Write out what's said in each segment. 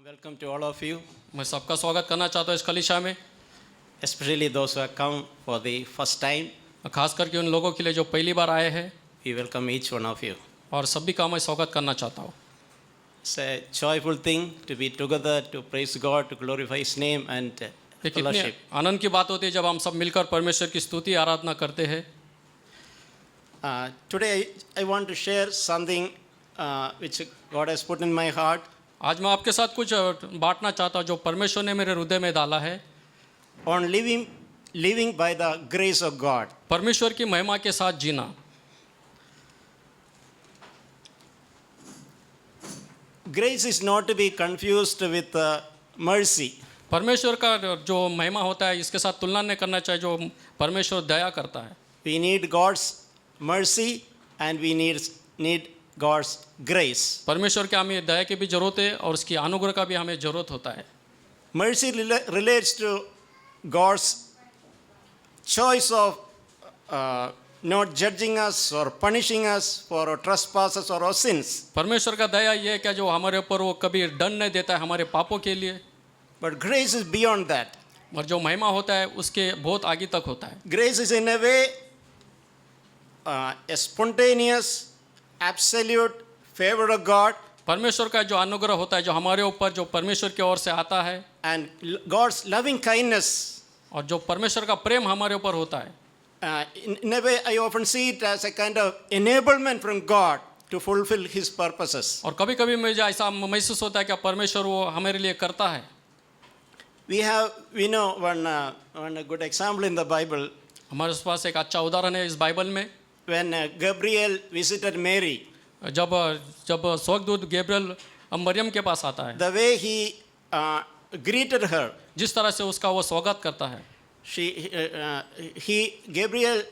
Welcome to all of you, मैं सबका स्वागत करना चाहता हूँ इस कलीसिया में, especially those who have come for the first time. खास करके उन लोगों के लिए जो पहली बार आए हैं, We welcome each one of you. और सभी का मैं स्वागत करना चाहता हूँ। It's a joyful thing to be together, to praise God, to glorify His name and ये कितनी fellowship. आनंद की बात होती है जब हम सब मिलकर परमेश्वर की स्तुति आराधना करते हैं। Today I want to share something which God has put in my heart. आज मैं आपके साथ कुछ बांटना चाहता हूँ जो परमेश्वर ने मेरे हृदय में डाला है, On living by the grace of God. परमेश्वर की महिमा के साथ जीना। Grace is not to be confused with mercy. परमेश्वर का जो महिमा होता है इसके साथ तुलना नहीं करना चाहिए जो परमेश्वर दया करता है। We need God's mercy and we need God's grace. परमेश्वर के हमें दया की भी जरूरत है और उसकी अनुग्रह का भी हमें जरूरत होता है। Mercy relates to God's choice of not judging us or punishing us for our trespasses or our sins. परमेश्वर का दया ये है कि जो हमारे ऊपर वो कभी दंड नहीं देता है हमारे पापों के लिए, But grace is beyond that. और जो महिमा होता है उसके बहुत आगे तक होता है। Grace is in a way a spontaneous, absolute favor of God परमेश्वर का जो अनुग्रह होता है जो हमारे ऊपर जो परमेश्वर की ओर से आता है, and God's loving kindness. और जो परमेश्वर का प्रेम हमारे ऊपर होता है, In a way, I often see it as a kind of enablement from God to fulfill His purposes. और कभी कभी मुझे ऐसा महसूस होता है कि परमेश्वर वो हमारे लिए करता है। We know one good example in the Bible हमारे पास एक अच्छा उदाहरण है इस बाइबल में, when Gabriel visited Mary. जब स्वर्गदूत गैब्रियल मरियम के पास आता है, The way he greeted her, जिस तरह से उसका वो स्वागत करता है, Gabriel,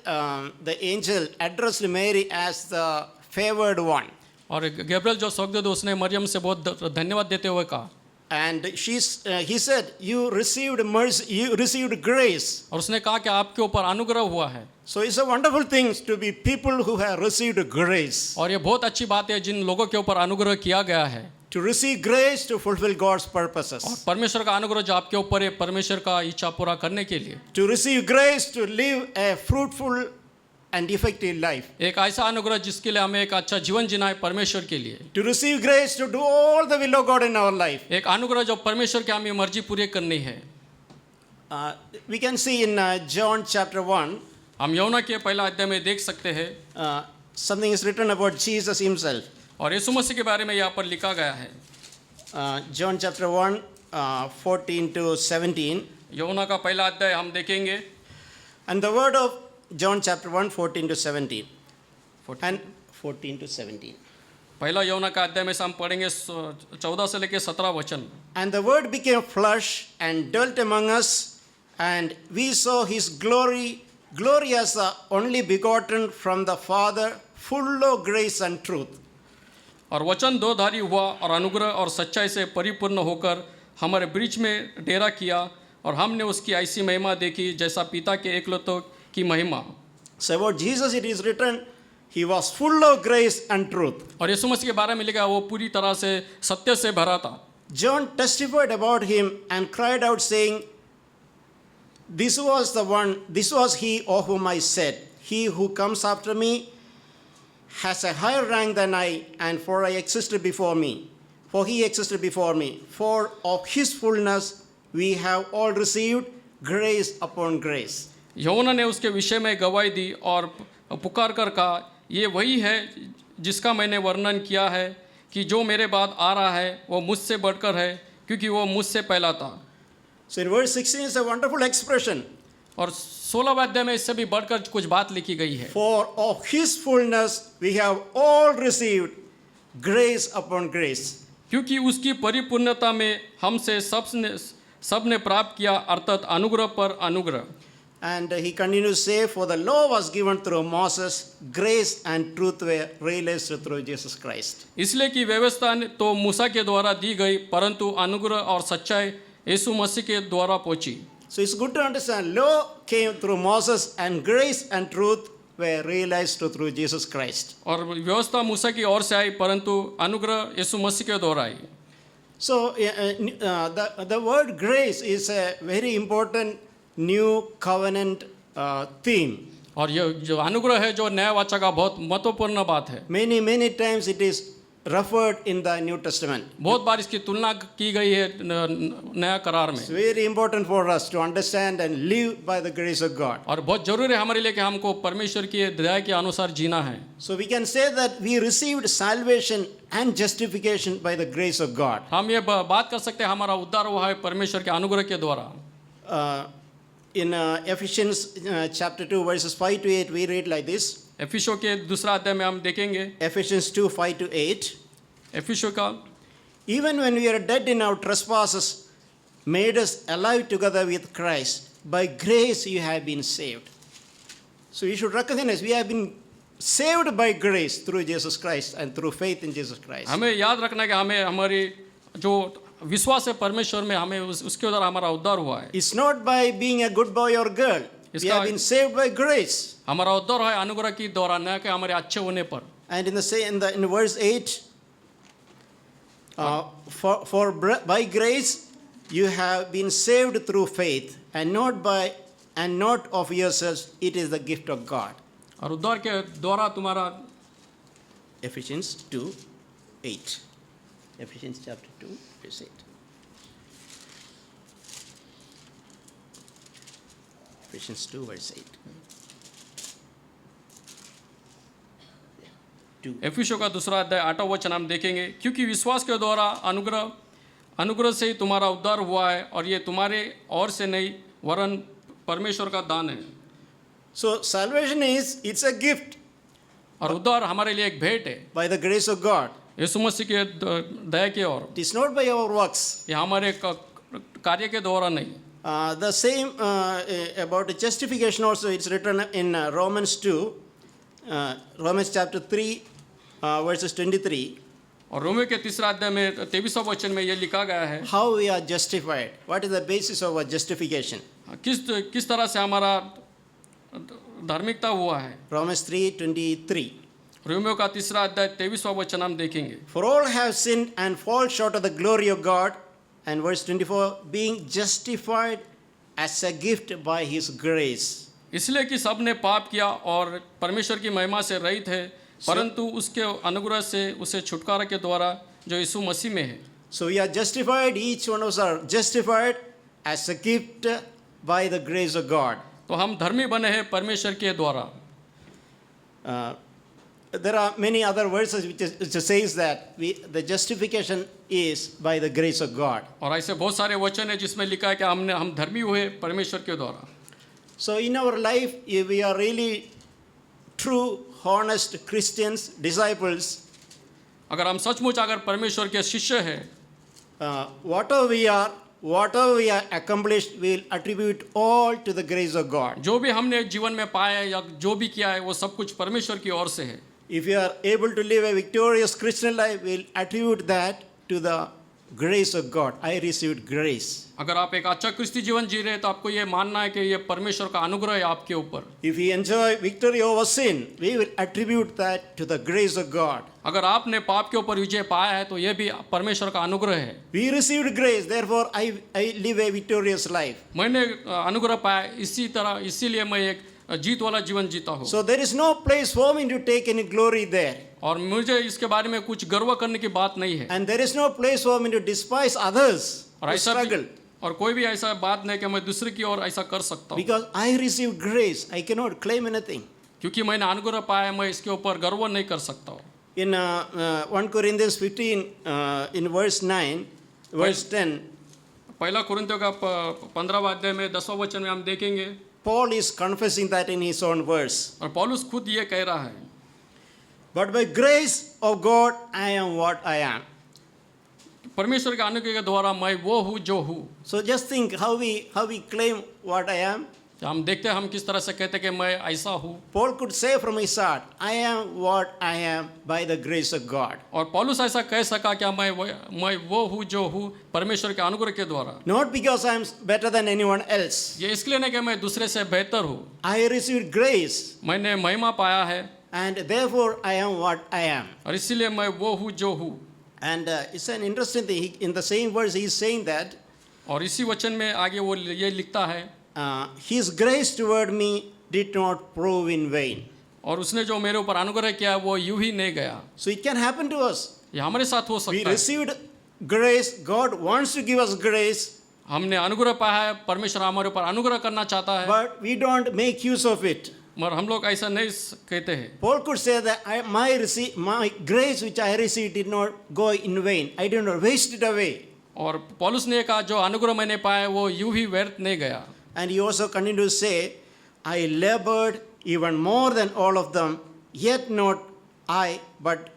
the angel, addressed Mary as the favored one. और गैब्रियल जो स्वर्गदूत उसने मरियम से बहुत धन्यवाद देते हुए कहा, And he said, you received mercy, you received grace. और उसने कहा कि आपके ऊपर अनुग्रह हुआ है। So it's a wonderful thing to be people who have received grace. और ये बहुत अच्छी बात है जिन लोगों के ऊपर अनुग्रह किया गया है, To receive grace to fulfill God's और purposes. परमेश्वर का अनुग्रह जो आपके ऊपर है परमेश्वर का इच्छा पूरा करने के लिए। To receive grace to live a fruitful and effective life. एक ऐसा अनुग्रह जिसके लिए हमें एक अच्छा जीवन जीना है परमेश्वर के लिए। To receive grace to do all the will of God in our life. एक अनुग्रह जो परमेश्वर की हमें मर्जी पूरी करनी है। We can see in John chapter 1, हम यूहन्ना के पहला अध्याय में देख सकते हैं something is written about Jesus himself. और यीशु मसीह के बारे में यहाँ पर लिखा गया है। John chapter 1, 14 to 17. यूहन्ना का पहला अध्याय हम देखेंगे। And the word of John chapter 1, 14 to 17. And 14 to 17. पहला यूहन्ना का अध्याय में से हम पढ़ेंगे 14 से लेकर 17 वचन। And the word became flesh and dwelt among us, and we saw his glory as the only begotten from the Father, full of grace and truth. और वचन दो धारी हुआ और अनुग्रह और सच्चाई से परिपूर्ण होकर हमारे बीच में डेरा किया, और हमने उसकी ऐसी महिमा देखी जैसा पिता के एकलौते की महिमा। So about Jesus it is written, he was full of grace and truth. और यीशु मसीह के बारे में लिखा वो पूरी तरह से सत्य से भरा था। John testified about him and cried out saying, this was he of whom I said, he who comes after me has a higher rank than I, and for he existed before me. For of his fullness we have all received grace upon grace. यूहन्ना ने उसके विषय में गवाही दी और पुकार कर कहा, ये वही है जिसका मैंने वर्णन किया है कि जो मेरे बाद आ रहा है वो मुझसे बढ़कर है, क्योंकि वो मुझसे पहला था। So in verse 16 is a wonderful expression. और 16वें अध्याय में इससे भी बढ़कर कुछ बात लिखी गई है। For of his fullness we have all received grace upon grace. क्योंकि उसकी परिपूर्णता में हमसे सबने प्राप्त किया, अर्थात अनुग्रह पर अनुग्रह। And he continues to say, for the law was given through Moses, grace and truth were realized through Jesus Christ. इसलिए कि व्यवस्था तो मूसा के द्वारा दी गई, परंतु अनुग्रह और सच्चाई यीशु मसीह के द्वारा पहुंची। So it's good to understand, law came through Moses and grace and truth were realized through Jesus Christ. और व्यवस्था मूसा की ओर से आई, परंतु अनुग्रह यीशु मसीह के द्वारा आई। So, the word grace is a very important new covenant theme. और ये जो अनुग्रह है जो नया वाचा का बहुत महत्वपूर्ण बात है. Many times it is referred in the New Testament. बहुत बार इसकी तुलना की गई है नया करार में. It's very important for us to understand and live by the grace of God. और बहुत जरूरी है हमारे लिए कि हमको परमेश्वर की दया के अनुसार जीना है. So we can say that we received salvation and justification by the grace of God. हम ये बात कर सकते हैं हमारा उद्धार हुआ है परमेश्वर के अनुग्रह के द्वारा. In Ephesians chapter 2 verses 5 to 8 we read like this. एफिसो के दूसरा अध्याय में हम देखेंगे. Ephesians 2 5 to 8. एफिसो का Even when we are dead in our trespasses, made us alive together with Christ. By grace you have been saved. So you should recognize we have been saved by grace through Jesus Christ and through faith in Jesus Christ. हमें याद रखना है कि हमें हमारी जो विश्वास है परमेश्वर में हमें उसके द्वारा हमारा उद्धार हुआ है. It's not by being a good boy or girl. We have been saved by grace. हमारा उद्धार है अनुग्रह की द्वारा, न कि हमारे अच्छे होने पर. And in verse 8, for by grace you have been saved through faith, and not of yourselves. It is the gift of God. और उद्धार के द्वारा तुम्हारा Ephesians 2 8. Ephesians chapter 2 verse 8. Ephesians 2 verse 8. एफिसो का दूसरा अध्याय 8वां वचन हम देखेंगे. क्योंकि विश्वास के द्वारा अनुग्रह से ही तुम्हारा उद्धार हुआ है, और ये तुम्हारे और से नहीं वरन परमेश्वर का दान है. So salvation it's a gift और उद्धार हमारे लिए एक भेंट है by the grace of God. यीशु मसीह के दया की ओर. It is not by our works. ये हमारे कार्य के द्वारा नहीं. The same about justification also it's written in Romans 2, Romans chapter 3 verses 23. और रोमियो के तीसरा अध्याय में 23वां वचन में ये लिखा गया है. How we are justified. What is the basis of our justification? किस तरह से हमारा धार्मिकता हुआ है. Romans 3:23. रोमियो का तीसरा अध्याय 23वां वचन हम देखेंगे. For all have sinned and fall short of the glory of God. And verse 24, being justified as a gift by His grace. इसलिए कि सब ने पाप किया और परमेश्वर की महिमा से रहित है, परंतु उसके अनुग्रह से उसे छुटकारा के द्वारा जो यीशु मसीह में है. So we are justified, each one of us are justified as a gift by the grace of God. तो हम धर्मी बने हैं परमेश्वर के द्वारा. There are many other verses which says that the justification is by the grace of God. और ऐसे बहुत सारे वचन है जिसमें लिखा है कि हम धर्मी हुए परमेश्वर के द्वारा. So in our life, if we are really true, honest Christians, disciples, अगर हम सचमुच अगर परमेश्वर के शिष्य हैं, whatever we are accomplished, we will attribute all to the grace of God. जो भी हमने जीवन में पाया है या जो भी किया है वो सब कुछ परमेश्वर की ओर से है. If you are able to live a victorious Christian life, we will attribute that to the grace of God. I received grace. अगर आप एक अच्छा क्रिस्ती जीवन जी रहे हैं तो आपको ये मानना है कि ये परमेश्वर का अनुग्रह है आपके ऊपर. If we enjoy victory over sin, we will attribute that to the grace of God. अगर आपने पाप के ऊपर विजय पाया है तो ये भी परमेश्वर का अनुग्रह है. We received grace, therefore I live a victorious life. मैंने अनुग्रह पाया, इसीलिए मैं एक जीत वाला जीवन जीता हूँ. So there is no place for me to take any glory there. और मुझे इसके बारे में कुछ गर्व करने की बात नहीं है. And there is no place for me to despise others or struggle. और कोई भी ऐसा बात नहीं कि मैं दूसरे की ओर ऐसा कर सकता हूँ. Because I received grace, I cannot claim anything. क्योंकि मैंने अनुग्रह पाया, मैं इसके ऊपर गर्व नहीं कर सकता हूँ. In 1 Corinthians 15, in verse 9, verse 10, पहला कुरिन्थियों का 15वां अध्याय में 10वां वचन में हम देखेंगे. Paul is confessing that in his own verse. और पौलुस खुद ये कह रहा है. But by grace of God, I am what I am. परमेश्वर के अनुग्रह के द्वारा मैं वो हूँ जो हूँ. So just think how we claim what I am. हम देखते हैं हम किस तरह से कहते हैं कि मैं ऐसा हूँ. Paul could say from his heart, I am what I am by the grace of God. और पौलुस ऐसा कह सका कि मैं वो हूँ जो हूँ परमेश्वर के अनुग्रह के द्वारा. Not because I am better than anyone else. ये इसलिए नहीं कि मैं दूसरे से बेहतर हूँ. I received grace. मैंने महिमा पाया है. And therefore I am what I am. और इसीलिए मैं वो हूँ जो हूँ. And it's an interesting thing. In the same verse, he's saying that और इसी वचन में आगे वो ये लिखता है, his grace toward me did not prove in vain. और उसने जो मेरे ऊपर अनुग्रह किया वो यूं ही नहीं गया। So it can happen to us. ये हमारे साथ हो We सकता है। received grace. God wants to give us grace, हमने अनुग्रह पाया है, परमेश्वर हमारे ऊपर अनुग्रह करना चाहता है, but we don't make use of it. मगर हम लोग ऐसा नहीं कहते हैं। Paul could say that my grace which I received did not go in vain. I did not waste it away. और पौलुस ने कहा जो अनुग्रह मैंने पाया वो यूं ही व्यर्थ नहीं गया। And he also continued to say, I labored even more than all of them, yet not I, but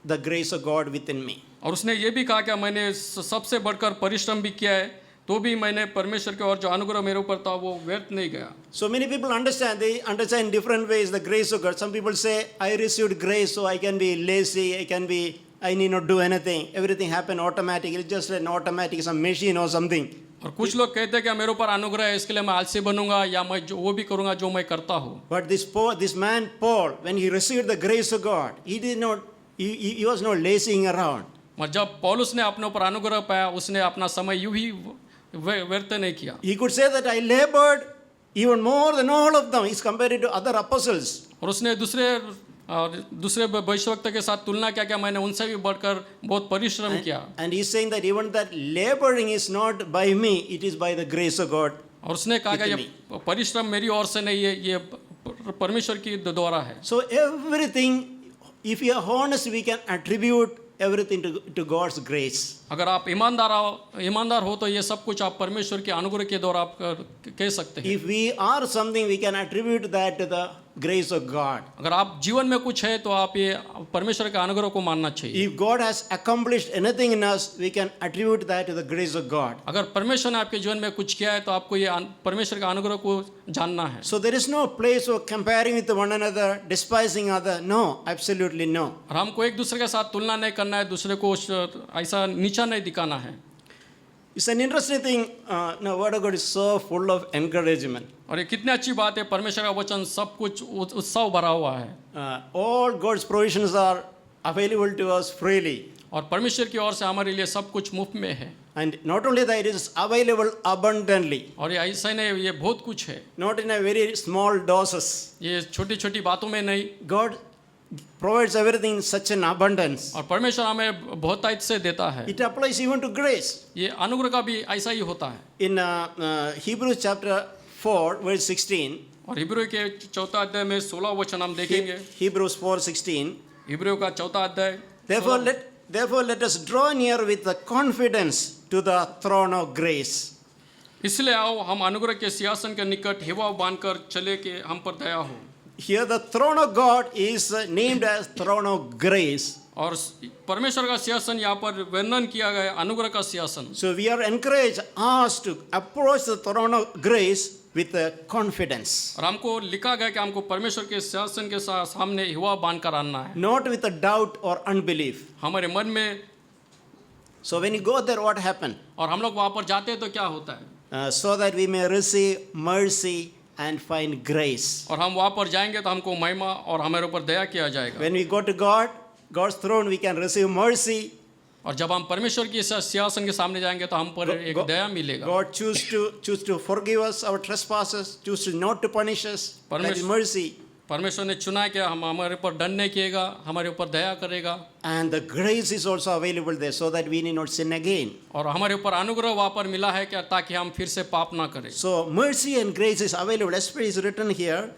the grace of God within me. और उसने ये भी कहा कि मैंने सबसे बढ़कर परिश्रम भी किया है, तो भी मैंने परमेश्वर के और जो अनुग्रह मेरे ऊपर था वो व्यर्थ नहीं गया। So many people understand, they understand in different ways the grace of God. Some people say, I received grace so I can be lazy, I need not do anything. Everything happened automatically. It's just an automatic, some machine or something. और कुछ लोग कहते हैं कि मेरे ऊपर अनुग्रह है इसके लिए मैं आलसी बनूंगा या मैं जो वो भी करूंगा जो मैं करता हूँ। But this man Paul, when he received the grace of God, he was not lazying around. मगर जब पौलुस ने अपने ऊपर अनुग्रह पाया उसने अपना समय यूं ही व्यर्थ नहीं किया। He could say that I labored even more than all of them. He's compared it to other apostles. और उसने दूसरे भविष्यवक्ता के साथ तुलना किया कि मैंने उनसे भी बढ़कर बहुत परिश्रम किया। And he's saying that even that laboring is not by me, it is by the grace of God. और उसने कहा कि ये परिश्रम मेरी ओर से नहीं है, ये परमेश्वर की द्वारा है। So everything, if you are honest, we can attribute everything to God's grace. अगर आप ईमानदार हो तो ये सब कुछ आप परमेश्वर के अनुग्रह के द्वारा आप कह सकते हैं। If we are something, we can attribute that to the grace of God. अगर आप जीवन में कुछ है तो आप ये परमेश्वर के अनुग्रह को मानना चाहिए। If God has accomplished anything in us, we can attribute that to the grace of God. अगर परमेश्वर ने आपके जीवन में कुछ किया है तो आपको ये परमेश्वर के अनुग्रह को जानना है। So there is no place for comparing with one another, despising other. No, absolutely no. और हमको एक दूसरे के साथ तुलना नहीं करना है, दूसरे को ऐसा नीचा नहीं दिखाना है। It's an interesting thing. Now, Word of God is so full of encouragement. और ये कितनी अच्छी बात है, परमेश्वर का वचन सब कुछ उत्साह भरा हुआ है। All God's provisions are available to us freely. और परमेश्वर की ओर से हमारे लिए सब कुछ मुफ्त में है। And not only that, it is available abundantly. और ये ऐसा ही नहीं, ये बहुत कुछ है। Not in a very small doses. ये छोटी छोटी बातों में नहीं। God provides everything in such an abundance. और परमेश्वर हमें बहुतायत से देता है। It applies even to grace. ये अनुग्रह का भी ऐसा ही होता है। In Hebrews chapter 4, verse 16. और हिब्रू के 4 अध्याय में 16 वचन हम देखेंगे। Hebrews 4:16. हिब्रू का 4 अध्याय। Therefore let us draw near with the confidence to the throne of grace. इसलिए आओ हम अनुग्रह के सिंहासन के निकट हिवा बांधकर चले कि हम पर दया हो। Here the throne of God is named as throne of grace. और परमेश्वर का सिंहासन यहाँ पर वर्णन किया गया अनुग्रह का सिंहासन। So we are encouraged, asked to approach the throne of grace with confidence. और हमको लिखा गया कि हमको परमेश्वर के सिंहासन के सामने हिवा बांधकर आना है। Not with a doubt or unbelief. हमारे मन में। So when you go there, what happened? और हम लोग वहाँ पर जाते हैं तो क्या होता है? So that we may receive mercy and find grace. और हम वहाँ पर जाएंगे तो हमको महिमा और हमारे ऊपर दया किया जाएगा। When we go to God's throne, we can receive mercy. और जब हम परमेश्वर की सिंहासन के सामने जाएंगे तो हम पर एक दया मिलेगा। God choose to forgive us our trespasses, choose to not to punish us. That is mercy. परमेश्वर ने चुना कि हम हमारे ऊपर दंड नहीं किएगा, हमारे ऊपर दया करेगा। And the grace is also available there, so that we need not sin again. और हमारे ऊपर अनुग्रह वहाँ पर मिला है क्या, ताकि हम फिर से पाप ना करें। So mercy and grace is available. Especially is written here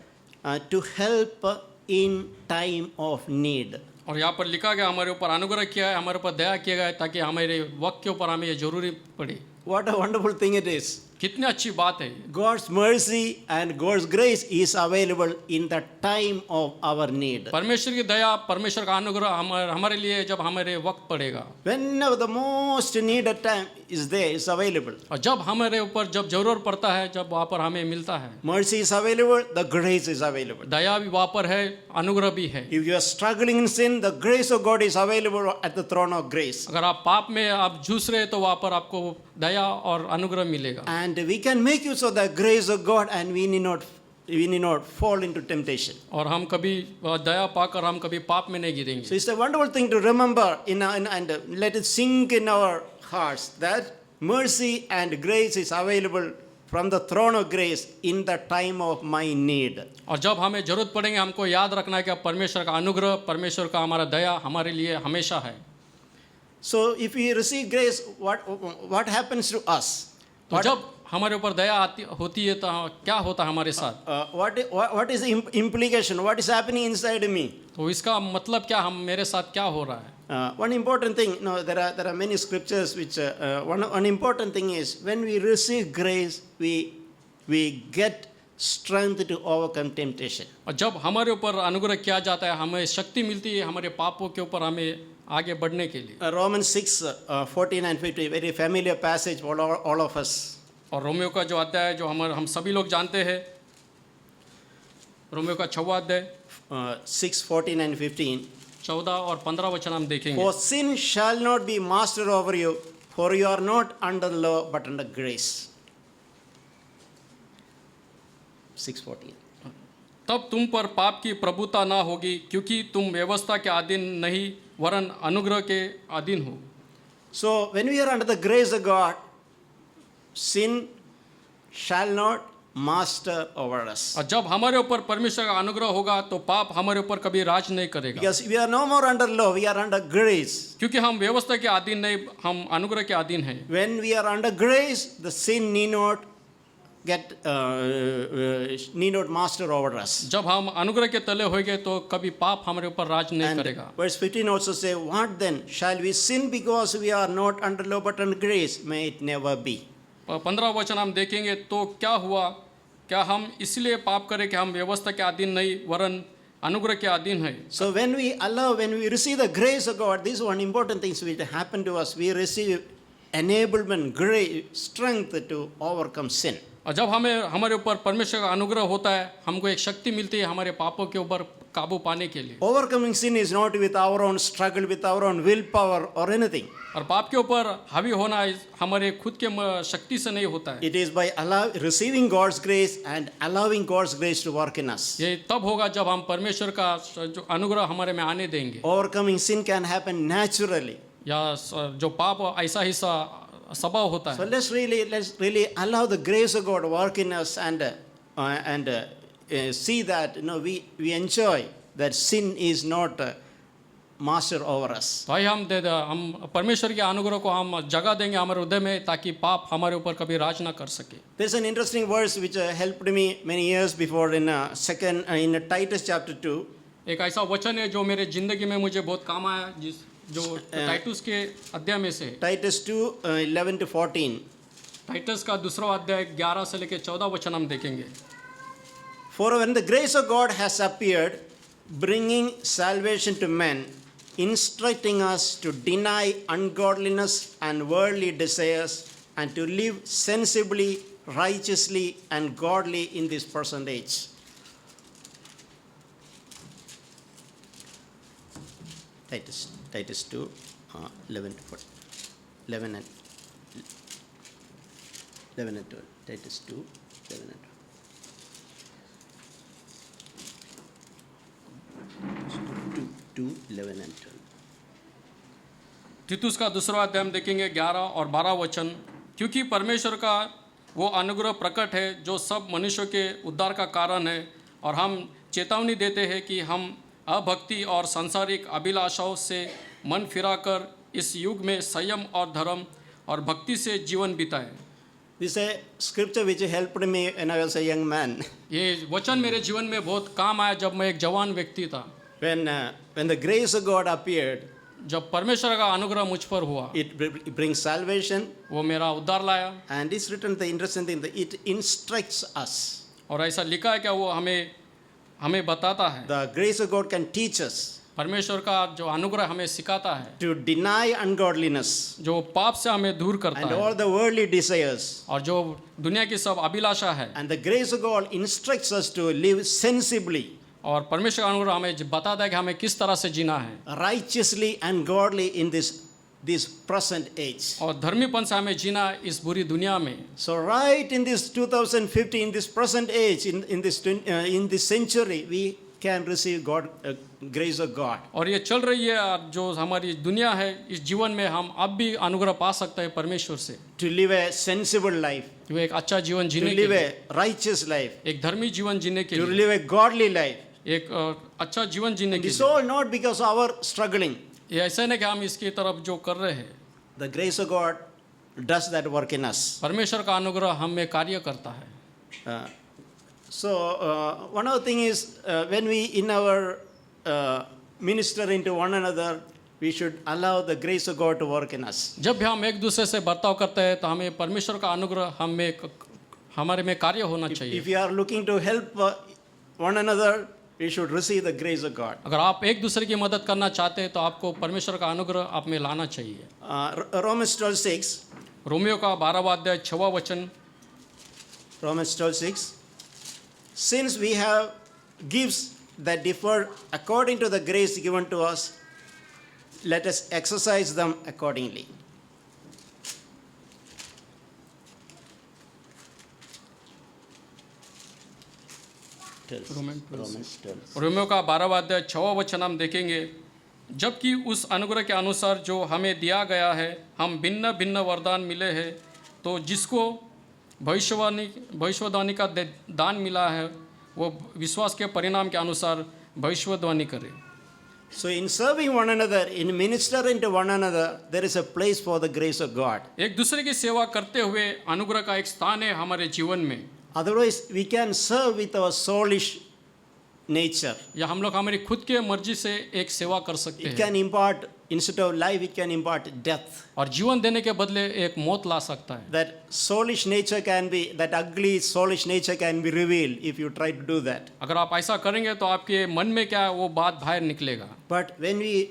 to help in time of need. और यहाँ पर लिखा गया हमारे ऊपर अनुग्रह किया है, हमारे ऊपर दया किया गया है, ताकि हमारे वक्त के ऊपर हमें ये जरूरी पड़े। What a wonderful thing it is. कितनी अच्छी बात है। God's mercy and God's grace is available in the time of our need. परमेश्वर की दया, परमेश्वर का अनुग्रह हमारे लिए जब हमारे वक्त पड़ेगा। Whenever the most needed time is there, is available. और जब हमारे ऊपर जब जरूरत पड़ता है, जब वहाँ पर हमें मिलता है। Mercy is available, the grace is available. दया भी वहाँ पर है, अनुग्रह भी है। If you are struggling in sin, the grace of God is available at the throne of grace. अगर आप पाप में आप जूझ रहे तो वहाँ पर आपको दया और अनुग्रह मिलेगा। And we can make use of the grace of God, and we need not we need not fall into temptation. और हम कभी दया पाकर हम कभी पाप में नहीं गिरेंगे. So it's a wonderful thing to remember and let it sink in our hearts that mercy and grace is available from the throne of grace in the time of my need. और जब हमें जरूरत पड़ेंगे हमको याद रखना है कि परमेश्वर का अनुग्रह, परमेश्वर का हमारा दया हमारे लिए हमेशा है. So if we receive grace, what happens to us? तो जब हमारे ऊपर दया होती है तो क्या होता है हमारे साथ? What is the implication? What is happening inside me? तो इसका मतलब क्या, हम मेरे साथ क्या हो रहा है? One important thing, there are many scriptures which one important thing is when we receive grace, we get strength to overcome temptation. और जब हमारे ऊपर अनुग्रह किया जाता है हमें शक्ति मिलती है हमारे पापों के ऊपर हमें आगे बढ़ने के लिए. Romans 6:14 and 15, very familiar passage for all of us. और रोमियो का जो अध्याय है जो हम सभी लोग जानते हैं, रोमियो का 6वां अध्याय 6:14 and 15. 14 और 15 वचन हम देखेंगे. For sin shall not be master over you, for you are not under law but under grace. 6:14. तब तुम पर पाप की प्रभुता ना होगी क्योंकि तुम व्यवस्था के अधीन नहीं वरन अनुग्रह के अधीन हो. So when we are under the grace of God, sin shall not master over us. और जब हमारे ऊपर परमेश्वर का अनुग्रह होगा तो पाप हमारे ऊपर कभी राज नहीं करेगा. Because we are no more under law, we are under grace. क्योंकि हम व्यवस्था के अधीन नहीं, हम अनुग्रह के अधीन हैं. When we are under grace, the sin need not master over us. जब हम अनुग्रह के तले होंगे तो कभी पाप हमारे ऊपर राज नहीं And करेगा. verse 15 also say, what then? Shall we sin because we are not under law but under grace? May it never be. 15 वचन हम देखेंगे तो क्या हुआ, क्या हम इसलिए पाप करें कि हम व्यवस्था के अधीन नहीं वरन अनुग्रह के अधीन है. So when we receive the grace of God, this is one important thing which happen to us. We receive enablement, grace, strength to overcome sin. और जब हमारे ऊपर परमेश्वर का अनुग्रह होता है हमको एक शक्ति मिलती है हमारे पापों के ऊपर काबू पाने के लिए. Overcoming sin is not with our own struggle, with our own willpower or anything. और पाप के ऊपर हावी होना हमारे खुद के शक्ति से नहीं होता है. It is by receiving God's grace and allowing God's grace to work in us. ये तब होगा जब हम परमेश्वर का जो अनुग्रह हमारे में आने देंगे. Overcoming sin can happen naturally. या जो पाप ऐसा ही स्वभाव होता So है. let's really allow the grace of God to work in us and see that we enjoy that sin is not master over us. भाई हम परमेश्वर के अनुग्रह को हम जगह देंगे हमारे हृदय में ताकि पाप हमारे ऊपर कभी राज ना कर सके. There's an interesting verse which helped me many years before in Titus chapter 2. एक ऐसा वचन है जो मेरे जिंदगी में मुझे बहुत काम आया जो टाइटस के अध्याय में से. Titus 2:11 to 14. टाइटस का दूसरा अध्याय 11 से लेकर 14 वचन हम देखेंगे. For when the grace of God has appeared, bringing salvation to men, instructing us to deny ungodliness and worldly desires, and to live sensibly, righteously, and godly in this present age. Titus 2, 11 to 14. 11 and 12. Titus 2, 11 and 12. 2, 11 and 12. तीतुस का दूसरा अध्याय हम देखेंगे 11 और 12 वचन. क्योंकि परमेश्वर का वो अनुग्रह प्रकट है जो सब मनुष्यों के उद्धार का कारण है और हम चेतावनी देते हैं कि हम अभक्ति और सांसारिक अभिलाषाओं से मन फिराकर इस युग में संयम और धर्म और भक्ति से जीवन बिताएं. This is a scripture which helped me when I was a young man. ये वचन मेरे जीवन में बहुत काम आया जब मैं एक जवान व्यक्ति था. When the grace of God appeared, जब परमेश्वर का अनुग्रह मुझ पर हुआ it brings salvation. वो मेरा उद्धार लाया. And it's written the interesting thing that it instructs us. और ऐसा लिखा है क्या वो हमें बताता है. The grace of God can teach us परमेश्वर का जो अनुग्रह हमें सिखाता है to deny ungodliness जो पाप से हमें दूर करता and है all the worldly desires. और जो दुनिया की सब अभिलाषा है. And the grace of God instructs us to live sensibly, और परमेश्वर का अनुग्रह हमें बताता है कि हमें किस तरह से जीना है. righteously and godly in this this present age. और धर्मीपन से हमें जीना इस बुरी दुनिया में। So right in this 2015, this present age, in this century, we can receive grace of God. और ये चल रही है और जो हमारी दुनिया है, इस जीवन में हम अब भी अनुग्रह पा सकते हैं परमेश्वर से। To live a sensible life, वो एक अच्छा जीवन to जीने के live लिए, a righteous life, एक धर्मी जीवन जीने के to लिए, live a godly life. एक अच्छा जीवन जीने के It's लिए। all not because of our struggling. ये ऐसा नहीं कि हम इसकी तरफ जो कर रहे हैं, The grace of God does that work in us. परमेश्वर का अनुग्रह हम में कार्य करता है। One of the thing is when we in our minister into one another, we should allow the grace of God to work in us. जब भी हम एक दूसरे से बर्ताव करते हैं तो हमें परमेश्वर का अनुग्रह हमारे में कार्य होना चाहिए। If you are looking to help one another, we should receive the grace of God. अगर आप एक दूसरे की मदद करना चाहते हैं तो आपको परमेश्वर का अनुग्रह आप में लाना चाहिए। Romans 12:6. रोमियो का 12वां अध्याय 6वां वचन। Romans 12:6. Since we have gifts that differ according to the grace given to us, let us exercise them accordingly. Romans 12. Romeo का 12वां अध्याय 6वां वचन हम देखेंगे। जबकि उस अनुग्रह के अनुसार जो हमें दिया गया है, हम भिन्न भिन्न वरदान मिले हैं, तो जिसको भविष्यवाणी का दान मिला है वो विश्वास के परिणाम के अनुसार भविष्यवाणी करे। So in serving one another, in ministering to one another, there is a place for the grace of God. एक दूसरे की सेवा करते हुए अनुग्रह का एक स्थान है हमारे जीवन में। Otherwise, we can serve with our soulish nature. या हम लोग हमारी खुद के मर्जी से एक सेवा कर सकते It हैं can impart, instead of life, it can impart death. और जीवन देने के बदले एक मौत ला सकता है। That soulish nature can be, that ugly soulish nature can be revealed if you try to do that. अगर आप ऐसा करेंगे तो आपके मन में क्या है वो बात बाहर निकलेगा। But when we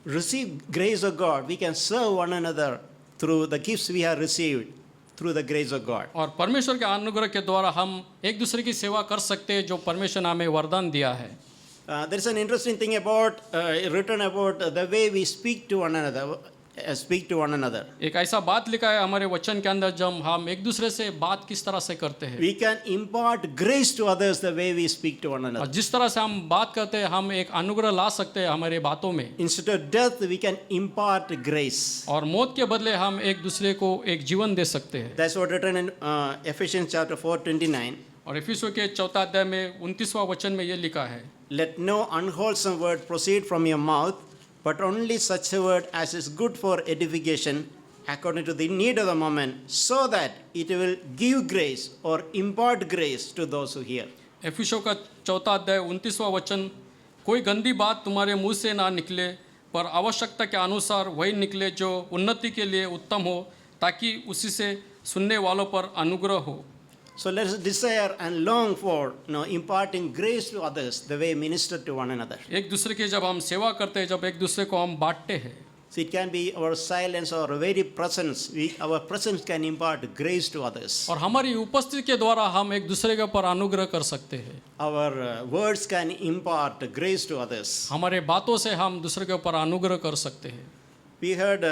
receive grace of God, we can serve one another through the gifts we have received through the grace of God. और परमेश्वर के अनुग्रह के द्वारा हम एक दूसरे की सेवा कर सकते हैं जो परमेश्वर ने हमें वरदान दिया है। There is an interesting thing about written about the way we speak to one another. एक ऐसा बात लिखा है हमारे वचन के अंदर, जब हम एक दूसरे से बात किस तरह से करते हैं, We can impart grace to others the way we speak to one और another. जिस तरह से हम बात करते हैं हम एक अनुग्रह ला सकते हैं हमारे बातों में, Instead of death, we can impart grace. और मौत के बदले हम एक दूसरे को एक जीवन दे सकते हैं। That's what written in Ephesians chapter 4:29. और इफिसियों के 4 अध्याय में 29वां वचन में ये लिखा है, Let no unwholesome word proceed from your mouth, but only such a word as is good for edification according to the need of the moment, so that it will give grace or impart grace to those who hear. इफिसियों का 4 अध्याय 29वां वचन, कोई गंदी बात तुम्हारे मुंह से ना निकले, पर आवश्यकता के अनुसार वही निकले जो उन्नति के लिए उत्तम हो, ताकि उसी से सुनने वालों पर अनुग्रह हो। So let us desire and long for imparting grace to others the way minister to one another. एक दूसरे की जब हम सेवा करते हैं, जब एक दूसरे को हम बांटते हैं, So it can be our silence or very presence. Our presence can impart grace to others. और हमारी उपस्थिति के द्वारा हम एक दूसरे के ऊपर अनुग्रह कर सकते हैं। Our words can impart grace to others. हमारे बातों से हम दूसरे के ऊपर अनुग्रह कर सकते हैं। We heard,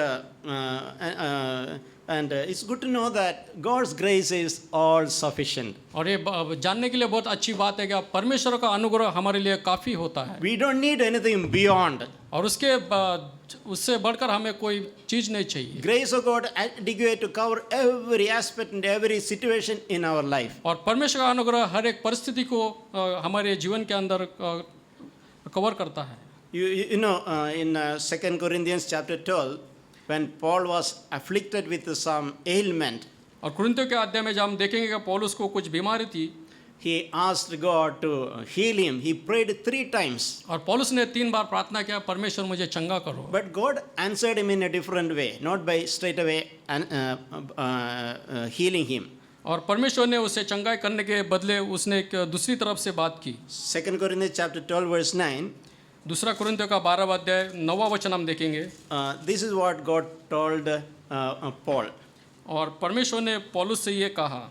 and it's good to know that God's grace is all sufficient. और ये जानने के लिए बहुत अच्छी बात है कि परमेश्वर का अनुग्रह हमारे लिए काफ़ी होता है, We don't need anything beyond. और उससे बढ़कर हमें कोई चीज़ नहीं चाहिए। Grace of God adequate to cover every aspect and every situation in our life. और परमेश्वर का अनुग्रह हर एक परिस्थिति को हमारे जीवन के अंदर कवर करता है। You know, in 2 Corinthians chapter 12, when Paul was afflicted with some ailment, और कुरिन्थियों के अध्याय में जब हम देखेंगे कि पौलुस को कुछ बीमारी थी, he asked God to heal him. He prayed 3 times. और पौलुस ने 3 बार प्रार्थना किया, परमेश्वर मुझे चंगा करो। But God answered him in a different way, not by straight away healing him. और परमेश्वर ने उसे चंगाई करने के बदले उसने एक दूसरी तरफ से बात की। 2 Corinthians chapter 12 verse 9. दूसरा कुरिन्थियों का 12वां अध्याय 9वां वचन हम देखेंगे। This is what God told Paul. और परमेश्वर ने पौलुस से ये कहा,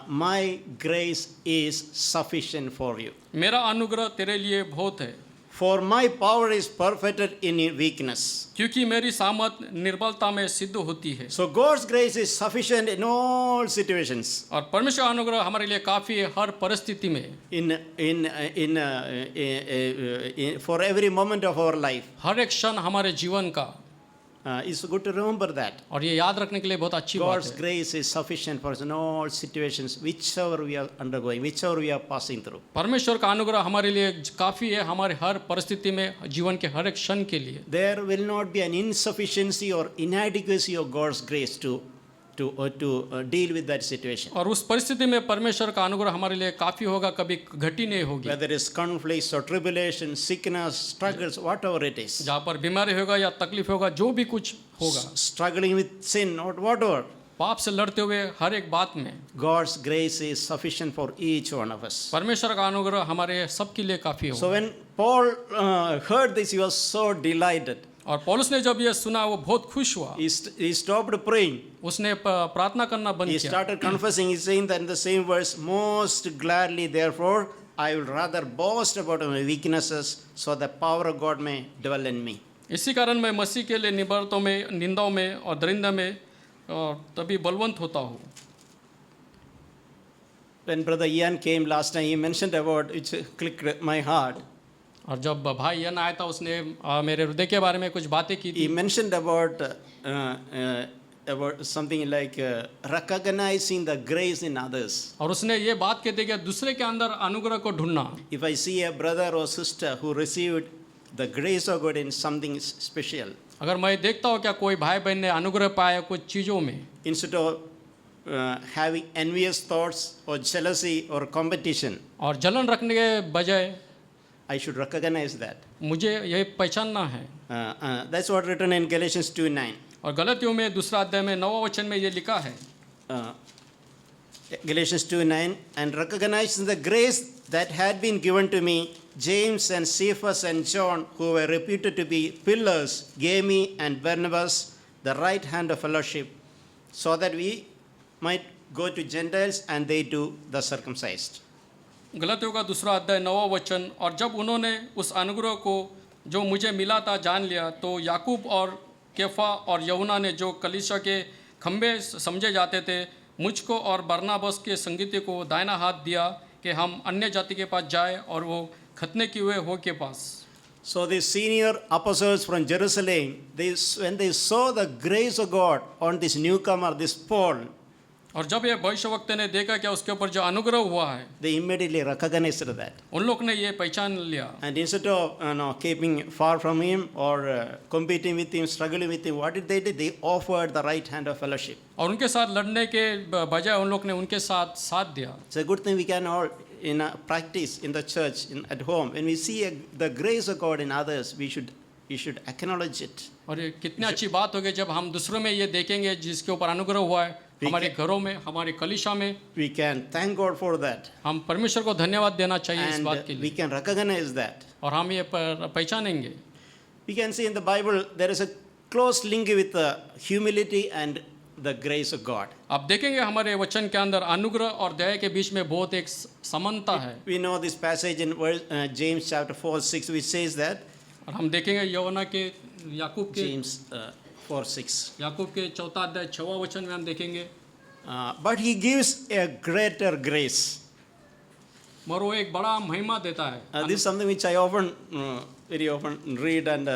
My grace is sufficient for you. मेरा अनुग्रह तेरे लिए बहुत है। For my power is perfected in weakness. क्योंकि मेरी सामर्थ निर्बलता में सिद्ध होती है। So God's grace is sufficient in all situations. और परमेश्वर का अनुग्रह हमारे लिए काफ़ी है हर परिस्थिति में, For every moment of our life. हर एक क्षण हमारे जीवन का। It's good to remember that. और ये याद रखने के लिए बहुत अच्छी बात God's है। grace is sufficient for us in all situations, whichever we are undergoing, whichever we are passing through. परमेश्वर का अनुग्रह हमारे लिए काफ़ी है हमारे हर परिस्थिति में, जीवन के हर एक क्षण के लिए। There will not be an insufficiency or inadequacy of God's grace to deal with that situation. और उस परिस्थिति में परमेश्वर का अनुग्रह हमारे लिए काफ़ी होगा, कभी घटी नहीं होगी। Whether it's conflicts or tribulation, sickness, struggles, whatever it is. जहाँ पर बीमारी होगा या तकलीफ होगा, जो भी कुछ होगा, Struggling with sin or whatever. पाप से लड़ते हुए हर एक बात में God's grace is sufficient for each one of us. परमेश्वर का अनुग्रह हमारे सबके लिए काफ़ी So होगा। when Paul heard this, he was so delighted. और पौलुस ने जब ये सुना वो बहुत खुश हुआ। He stopped praying. उसने प्रार्थना करना बंद He किया। started confessing. He's saying that in the same verse, most gladly, therefore, I will rather boast about my weaknesses, so the power of God may dwell in me. इसी कारण मैं मसीह के लिए निबरतों में, निंदाओं में और दरिंदा में तभी बलवंत होता हूँ। When Brother Ian came last time, he mentioned about which clicked my heart. और जब भाई यन आया था उसने मेरे हृदय के बारे में कुछ बातें की He थी। mentioned about something like recognizing the grace in others. और उसने ये बात कहते कि दूसरे के अंदर अनुग्रह को ढूंढना। If I see a brother or sister who received the grace of God in something special, अगर मैं देखता हूँ क्या कोई भाई बहन ने अनुग्रह पाया कुछ चीज़ों में, instead of having envious thoughts or jealousy or competition, और जलन रखने के बजाय I should recognize that. मुझे ये पहचानना है। That's what written in Galatians 2:9. और गलतियों में दूसरा अध्याय में 9वां वचन में ये लिखा है, Galatians 2:9, and recognizing the grace that had been given to me, James and Cephas and John, who were reputed to be pillars, gave me and Barnabas the right hand of fellowship, so that we might go to Gentiles and they to the circumcised. गलतियों का दूसरा अध्याय 9वां वचन। और जब उन्होंने उस अनुग्रह को जो मुझे मिला था जान लिया, तो याकूब और केफा और यूहन्ना ने जो कलीसिया के खंबे समझे जाते थे, मुझको और बरनबास के संगीती को दाहिना हाथ दिया कि हम अन्य जाति के पास जाए और वो खतने किए हुए हो के पास। So the senior apostles from Jerusalem, when they saw the grace of God on this newcomer, this Paul, और जब ये भविष्यवक्ता ने देखा क्या उसके ऊपर जो अनुग्रह हुआ है, they immediately recognized that. उन लोग ने ये पहचान लिया। And instead of keeping far from him or competing with him, struggling with him, what did they do? They offered the right hand of fellowship. और उनके साथ लड़ने के बजाय उन लोग ने उनके साथ साथ दिया। It's a good thing we can all practice in the church, at home. When we see the grace of God in others, we should acknowledge it. और ये कितनी अच्छी बात होगी जब हम दूसरों में ये देखेंगे जिसके ऊपर अनुग्रह हुआ है, हमारे घरों में, हमारे कलीसिया में। We can thank God for that. हम परमेश्वर को धन्यवाद देना चाहिए इस बात के And we लिए, can recognize that. और हम ये पहचानेंगे। We can see in the Bible there is a close link with the humility and the grace of God. आप देखेंगे हमारे वचन के अंदर अनुग्रह और दया के बीच में बहुत एक समानता है। We know this passage in James chapter 4:6, which says that, और हम देखेंगे यूहन्ना के याकूब के James 4:6. याकूब के 4 अध्याय 6वां वचन में हम देखेंगे, But he gives a greater grace. और वो एक बड़ा महिमा देता है। This is something which I very often read and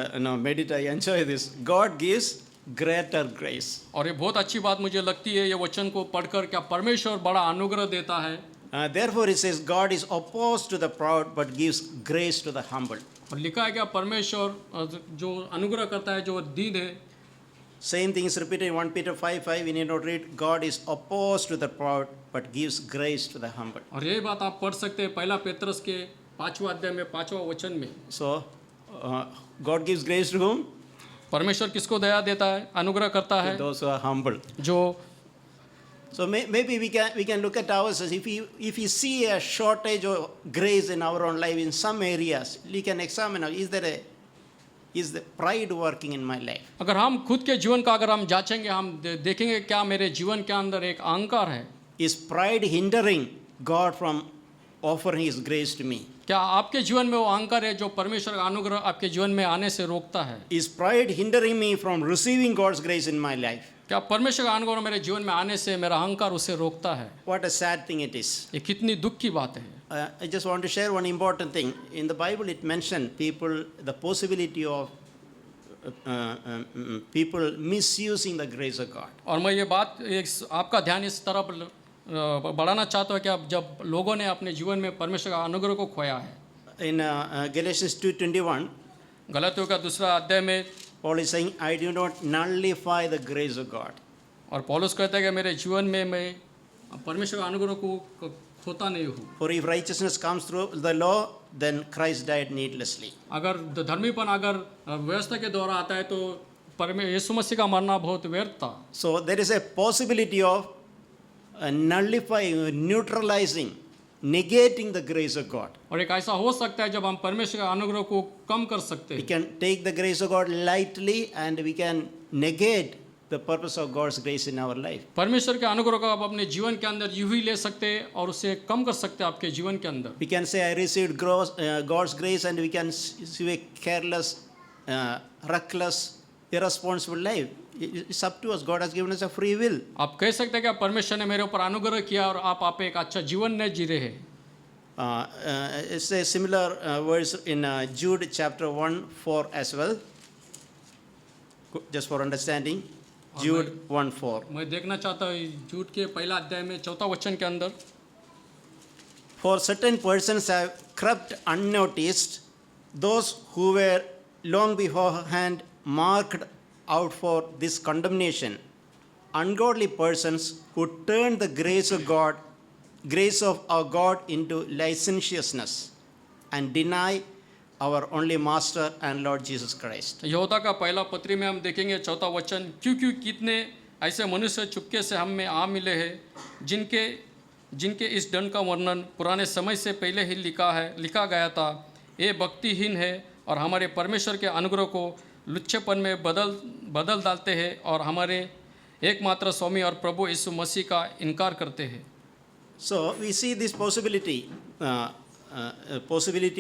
meditate. I enjoy this. God gives greater grace. और ये बहुत अच्छी बात मुझे लगती है ये वचन को पढ़कर, क्या परमेश्वर बड़ा अनुग्रह देता है। Therefore it says, God is opposed to the proud but gives grace to the humble. और लिखा है क्या परमेश्वर जो अनुग्रह करता है, जो दीन है। Same thing is repeated in 1 Peter 5:5. We need not read, God is opposed to the proud but gives grace to the humble. और ये बात आप पढ़ सकते हैं 1 पेत्रस के 5वां अध्याय में 5वां वचन में। So God gives grace to whom? परमेश्वर किसको दया देता है, अनुग्रह करता है? Those who are humble. जो So maybe we can look at ourselves. If we see a shortage of grace in our own life in some areas, we can examine, is the pride working in my life? अगर हम खुद के जीवन का अगर हम जांचेंगे, हम देखेंगे क्या मेरे जीवन के अंदर एक अहंकार है। Is pride hindering God from offering His grace to me? क्या आपके जीवन में वो अहंकार है जो परमेश्वर का अनुग्रह आपके जीवन में आने से रोकता है? Is pride hindering me from receiving God's grace in my life? क्या परमेश्वर का अनुग्रह मेरे जीवन में आने से मेरा अहंकार उसे रोकता है? What a sad thing it is. ये कितनी दुख की बात है। I just want to share one important thing. In the Bible, it mentioned people, the possibility of people misusing the grace of God. और मैं ये बात आपका ध्यान इस तरफ बढ़ाना चाहता हूँ कि अब जब लोगों ने अपने जीवन में परमेश्वर का अनुग्रह को खोया है। In Galatians 2:21, गलातियों का दूसरा अध्याय में Paul is saying, I do not nullify the grace of God. और पौलुस कहता है कि मेरे जीवन में मैं परमेश्वर का अनुग्रह को खोता नहीं हूँ। For if righteousness comes through the law, then Christ died needlessly. अगर धर्मीपन अगर व्यवस्था के द्वारा आता है तो यीशु मसीह का मरना बहुत व्यर्थ था। So there is a possibility of nullifying, neutralizing, negating the grace of God. और एक ऐसा हो सकता है जब हम परमेश्वर का अनुग्रह को कम कर सकते We हैं। can take the grace of God lightly and we can negate the purpose of God's grace in our life. परमेश्वर के अनुग्रह को आप अपने जीवन के अंदर यूं ही ले सकते हैं और उसे कम कर सकते हैं आपके जीवन के अंदर। We can say, I received God's grace, and we can live a careless, reckless, irresponsible life. It's up to us. God has given us a free will. आप कह सकते हैं कि परमेश्वर ने मेरे ऊपर अनुग्रह किया और आप एक अच्छा जीवन नहीं जी रहे हैं। It's a similar verse in Jude chapter 1:4 as well. Just for understanding, Jude 1:4. मैं देखना चाहता हूँ जूड के पहला अध्याय में चौथा वचन के अंदर, For certain persons have crept unnoticed, those who were long beforehand marked out for this condemnation, ungodly persons who turned the grace of our God into licentiousness and deny our only Master and Lord Jesus Christ. यहोदा का पहला पत्री में हम देखेंगे चौथा वचन, क्योंकि कितने ऐसे मनुष्य चुपके से हम में आ मिले हैं जिनके इस दंड का वर्णन पुराने समय से पहले ही लिखा गया था। ये भक्तिहीन है और हमारे परमेश्वर के अनुग्रह को लुच्चेपन में बदल डालते हैं और हमारे एकमात्र स्वामी और प्रभु यीशु मसीह का इनकार करते हैं। So we see this possibility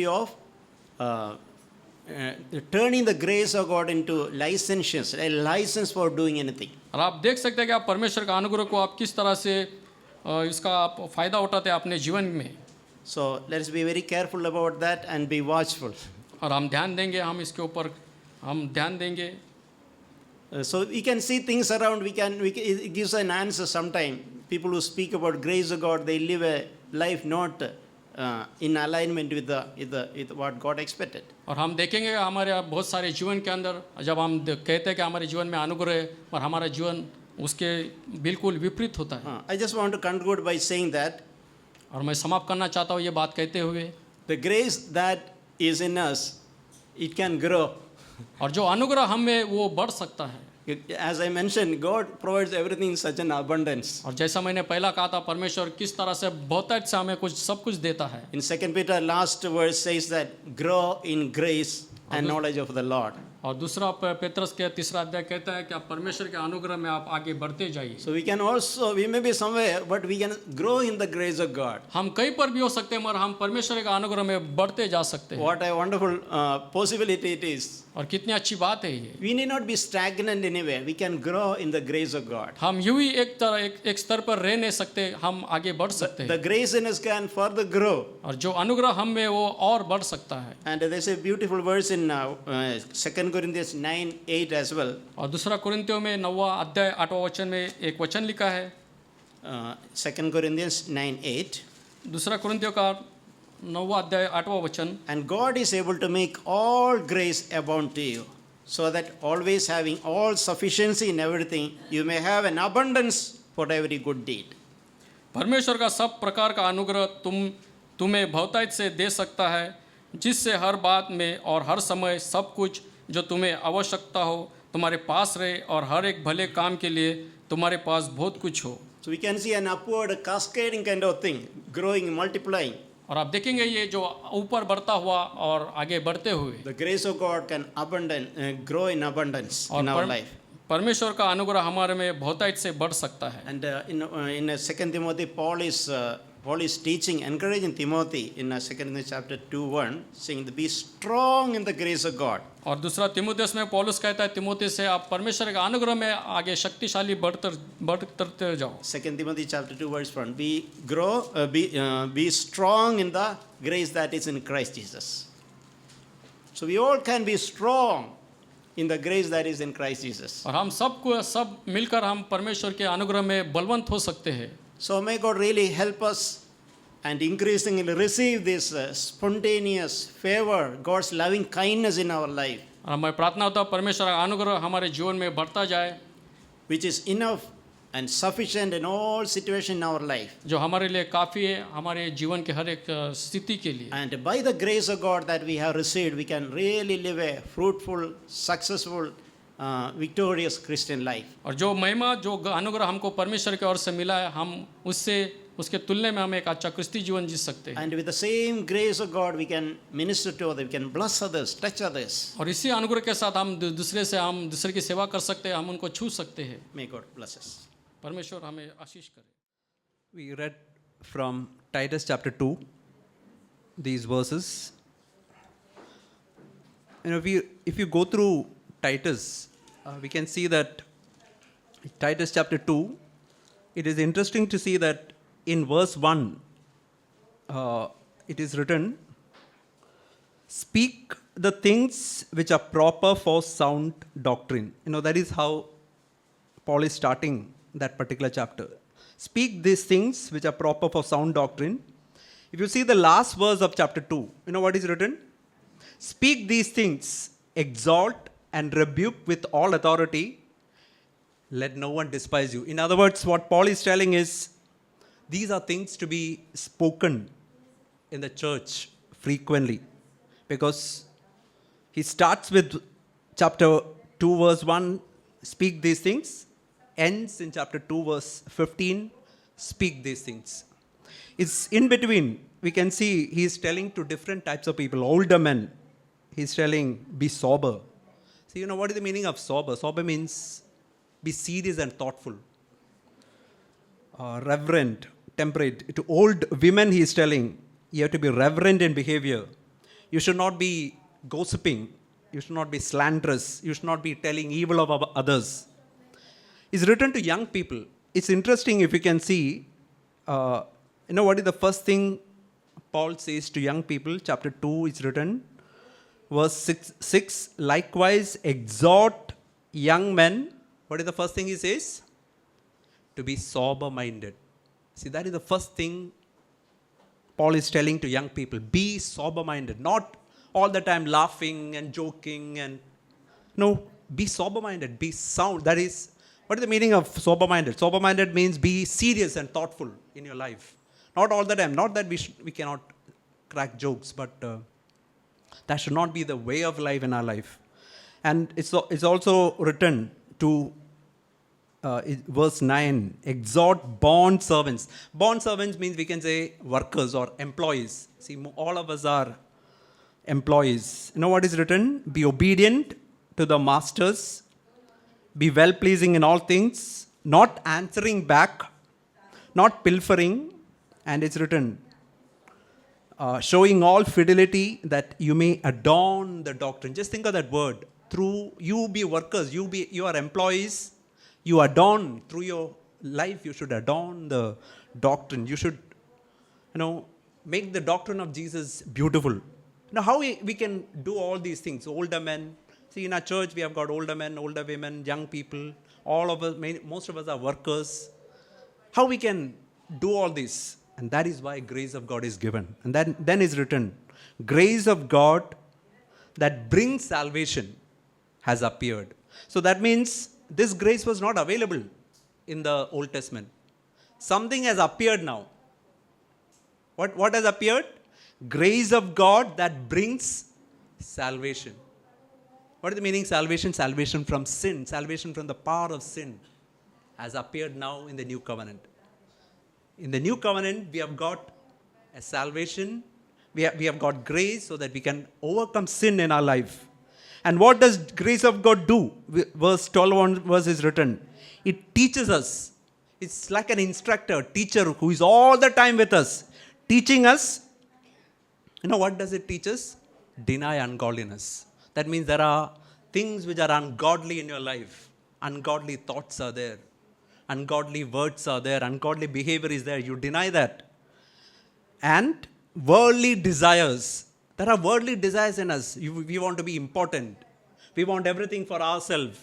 of turning the grace of God into licentious, a license for doing anything. और आप देख सकते हैं कि आप परमेश्वर का अनुग्रह को आप किस तरह से इसका आप फायदा उठाते हैं अपने जीवन में। So let us be very careful about that and be watchful. और हम ध्यान देंगे, हम इसके ऊपर हम ध्यान देंगे। So we can see things around. It gives an answer sometime. People who speak about grace of God, they live a life not in alignment with what God expected. और हम देखेंगे हमारे बहुत सारे जीवन के अंदर जब हम कहते हैं कि हमारे जीवन में अनुग्रह है और हमारा जीवन उसके बिल्कुल विपरीत होता है। I just want to conclude by saying that और मैं समाप्त करना चाहता हूँ ये बात कहते हुए, the grace that is in us, it can grow. और जो अनुग्रह हम में वो बढ़ सकता है। As I mentioned, God provides everything in such an abundance. और जैसा मैंने पहला कहा था, परमेश्वर किस तरह से बहुत से हमें सब कुछ देता है। In 2 Peter, last verse says that grow in grace and knowledge of the Lord. और दूसरा पेत्रस के तीसरा अध्याय कहता है कि आप परमेश्वर के अनुग्रह में आप आगे बढ़ते जाइए। So we may be somewhere, but we can grow in the grace of God. हम कहीं पर भी हो सकते हैं मगर हम परमेश्वर के अनुग्रह में बढ़ते जा सकते हैं। What a wonderful possibility it is. और कितनी अच्छी बात है ये। We need not be stagnant anywhere. We can grow in the grace of God. हम यूं ही एक स्तर पर रह नहीं सकते, हम आगे बढ़ सकते The हैं। grace in us can further grow. और जो अनुग्रह हम में वो और बढ़ सकता है। And there's a beautiful verse in 2 Corinthians 9:8 as well. और दूसरा कुरिन्थियों में 9वां अध्याय 8वां वचन में एक वचन लिखा है। 2 Corinthians 9:8. दूसरा कुरिन्थियों का 9वां अध्याय 8वां वचन, And God is able to make all grace abound to you, so that always having all sufficiency in everything, you may have an abundance for every good deed. परमेश्वर का सब प्रकार का अनुग्रह तुम्हें बहुतायत से दे सकता है, जिससे हर बात में और हर समय सब कुछ जो तुम्हें आवश्यकता हो तुम्हारे पास रहे और हर एक भले काम के लिए तुम्हारे पास बहुत कुछ हो। So we can see an upward cascading kind of thing, growing, multiplying. और आप देखेंगे ये जो ऊपर बढ़ता हुआ और आगे बढ़ते हुए The grace of God can grow in abundance in our life. परमेश्वर का अनुग्रह हमारे में बहुतायत से बढ़ सकता है। And in 2 Timothy, Paul is Paul is teaching, encouraging Timothy in 2 Corinthians chapter 2:1, saying to be strong in the grace of God. और दूसरा तीमुथियुस में पौलुस कहता है तीमुथि से आप परमेश्वर के अनुग्रह में आगे शक्तिशाली बढ़ते जाओ। 2 Timothy chapter 2 verse 1, be strong in the grace that is in Christ Jesus. So we all can be strong in the grace that is in Christ Jesus. और हम सब मिलकर हम परमेश्वर के अनुग्रह में बलवंत हो सकते हैं। So may God really help us and increasingly receive this spontaneous favor, God's loving kindness in our life, और मैं प्रार्थना होता है परमेश्वर का अनुग्रह हमारे जीवन में बढ़ता जाए, which is enough and sufficient in all situations in our life. जो हमारे लिए काफ़ी है हमारे जीवन के हर एक स्थिति के लिए। And by the grace of God that we have received, we can really live a fruitful, successful, victorious Christian life. और जो महिमा जो अनुग्रह हमको परमेश्वर की ओर से मिला है हम उसके तुलने में हम एक अच्छा क्रिस्ती जीवन जी सकते हैं। And with the same grace of God, we can minister to others, we can bless others, touch others. और इसी अनुग्रह के साथ हम दूसरे की सेवा कर सकते हैं, हम उनको छू सकते हैं। May God bless us. परमेश्वर हमें आशीष करे। We read from Titus chapter 2 these verses. If you go through Titus, we can see that Titus chapter 2, it is interesting to see that in verse 1, it is written, speak the things which are proper for sound doctrine. That is how Paul is starting that particular chapter. Speak these things which are proper for sound doctrine. If you see the last verse of chapter 2, you know what is written? Speak these things, exhort and rebuke with all authority. Let no one despise you. In other words, what Paul is telling is, these are things to be spoken in the church frequently. Because he starts with chapter 2 verse 1, speak these things. Ends in chapter 2 verse 15, speak these things. It's in between, we can see he is telling to different types of people, older men. He's telling, be sober. See, what is the meaning of sober? Sober means be serious and thoughtful. Reverent, temperate. To old women, he is telling, you have to be reverent in behavior. You should not be gossiping. You should not be slanderous. You should not be telling evil of others. It's written to young people. It's interesting if you can see, what is the first thing Paul says to young people? Chapter 2 is written, verse 6, likewise exhort young men. What is the first thing he says? To be sober-minded. See, that is the first thing Paul is telling to young people. Be sober-minded. Not all the time laughing and joking and... No, be sober-minded. Be sound. That is... What is the meaning of sober-minded? Sober-minded means be serious and thoughtful in your life. Not all the time. Not that we cannot crack jokes, but that should not be the way of life in our life. And it's also written to verse 9, exhort bond servants. Bond servants means we can say workers or employees. See, all of us are employees. You know what is written? Be obedient to the masters. Be well-pleasing in all things, not answering back, not pilfering, and it's written, showing all fidelity that you may adorn the doctrine. Just think of that word. Through you be workers, you are employees, you adorn through your life. You should adorn the doctrine. You should, make the doctrine of Jesus beautiful. How we can do all these things? Older men. See, in our church, we have got older men, older women, young people. All of us, most of us are workers. How we can do all this? And that is why grace of God is given. And then is written, grace of God that brings salvation has appeared. So that means this grace was not available in the Old Testament. Something has appeared now. What has appeared? Grace of God that brings salvation. What is the meaning salvation? Salvation from sin. Salvation from the power of sin has appeared now in the new covenant. In the new covenant, we have got a salvation. We have got grace so that we can overcome sin in our life. And what does grace of God do? Verse 12 verse is written. It teaches us. It's like an instructor, teacher who is all the time with us, teaching us. You know what does it teach us? Deny ungodliness. That means there are things which are ungodly in your life. Ungodly thoughts are there. Ungodly words are there. Ungodly behavior is there. You deny that. And worldly desires. There are worldly desires in us. We want to be important. We want everything for ourselves.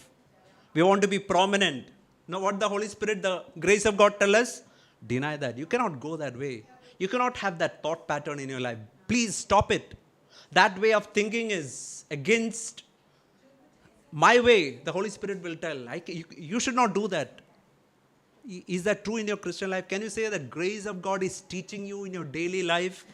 We want to be prominent. Now what the Holy Spirit, the grace of God tell us? Deny that. You cannot go that way. You cannot have that thought pattern in your life. Please stop it. That way of thinking is against my way. The Holy Spirit will tell. You should not do that. Is that true in your Christian life? Can you say that grace of God is teaching you in your daily life?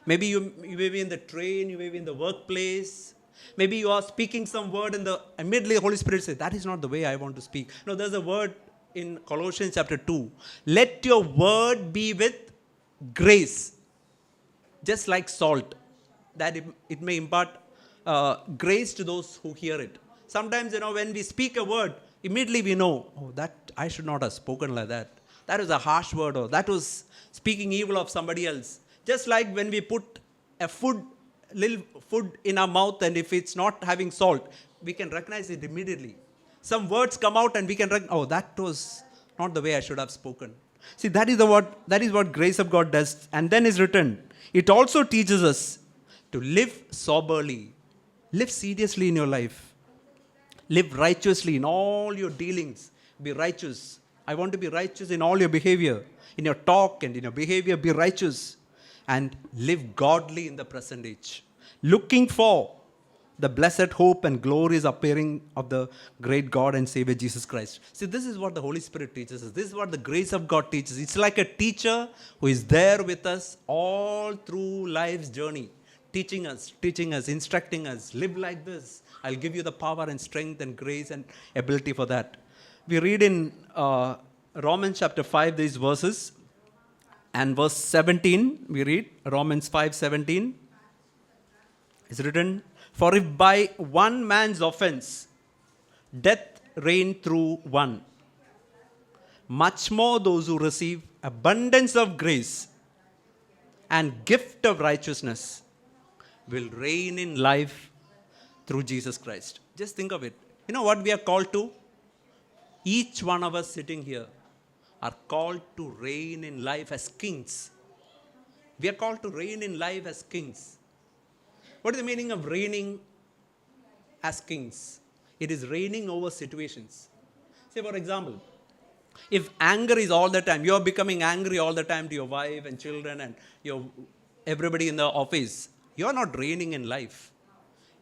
Maybe you may be in the train, you may be in the workplace. Maybe you are speaking some word and immediately the Holy Spirit says, that is not the way I want to speak. No, there's a word in Colossians chapter 2. Let your word be with grace. Just like salt. That it may impart grace to those who hear it. Sometimes, when we speak a word, immediately we know, that I should not have spoken like that. That was a harsh word, or that was speaking evil of somebody else. Just like when we put little food in our mouth, and if it's not having salt, we can recognize it immediately. Some words come out and we can recognize, that was not the way I should have spoken. See, that is what grace of God does. And then is written, it also teaches us to live soberly, live seriously in your life, live righteously in all your dealings. Be righteous. I want to be righteous in all your behavior, in your talk and in your behavior. Be righteous and live godly in the present age, looking for the blessed hope and glorious appearing of the great God and Savior Jesus Christ. See, this is what the Holy Spirit teaches us. This is what the grace of God teaches. It's like a teacher who is there with us all through life's journey, teaching us, instructing us. Live like this. I'll give you the power and strength and grace and ability for that. We read in Romans chapter 5 these verses, and verse 17, we read Romans 5:17. It's written, for if by one man's offense death reigned through one, much more those who receive abundance of grace and gift of righteousness will reign in life through Jesus Christ. Just think of it. You know what we are called to? Each one of us sitting here are called to reign in life as kings. We are called to reign in life as kings. What is the meaning of reigning as kings? It is reigning over situations. Say, for example, if anger is all the time, you are becoming angry all the time to your wife and children and everybody in the office, you are not reigning in life.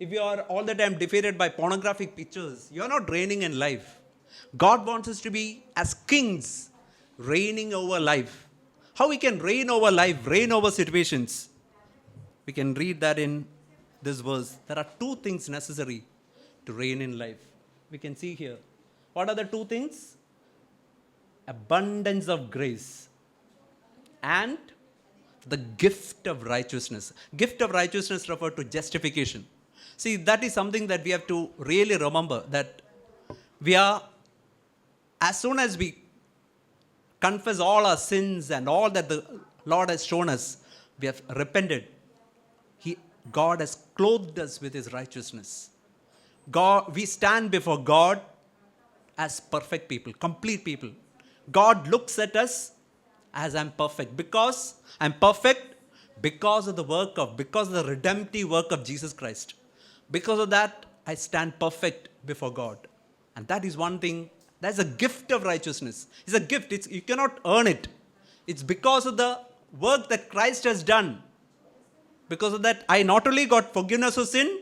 If you are all the time defeated by pornographic pictures, you are not reigning in life. God wants us to be as kings, reigning over life. How we can reign over life, reign over situations? We can read that in this verse. There are two things necessary to reign in life. We can see here. What are the two things? Abundance of grace and the gift of righteousness. Gift of righteousness refers to justification. See, that is something that we have to really remember, that we are, as soon as we confess all our sins and all that the Lord has shown us, we have repented. God has clothed us with His righteousness. We stand before God as perfect people, complete people. God looks at us as I'm perfect. Because I'm perfect because of the redemptive work of Jesus Christ. Because of that, I stand perfect before God. And that is one thing. That's a gift of righteousness. It's a gift. You cannot earn it. It's because of the work that Christ has done. Because of that, I not only got forgiveness of sin,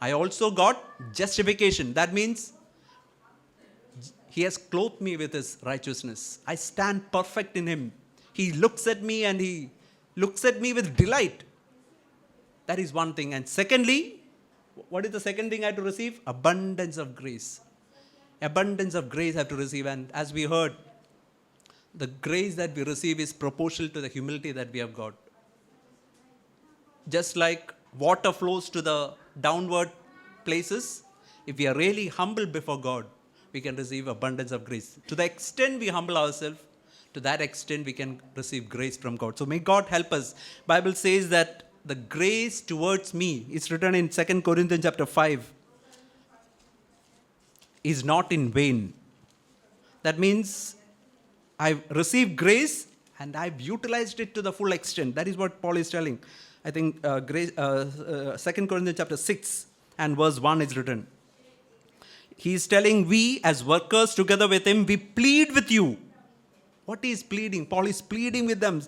I also got justification. That means He has clothed me with His righteousness. I stand perfect in Him. He looks at me and He looks at me with delight. That is one thing. And secondly, what is the second thing I have to receive? Abundance of grace. Abundance of grace I have to receive. And as we heard, the grace that we receive is proportional to the humility that we have got. Just like water flows to the downward places, if we are really humble before God, we can receive abundance of grace. To the extent we humble ourselves, To that extent, we can receive grace from God. So may God help us. Bible says that the grace towards me is written in 2 Corinthians chapter 5 is not in vain. That means I've received grace and I've utilized it to the full extent. That is what Paul is telling. I think 2 Corinthians chapter 6 and verse 1 is written. He is telling, we as workers together with him, we plead with you. What is pleading? Paul is pleading with them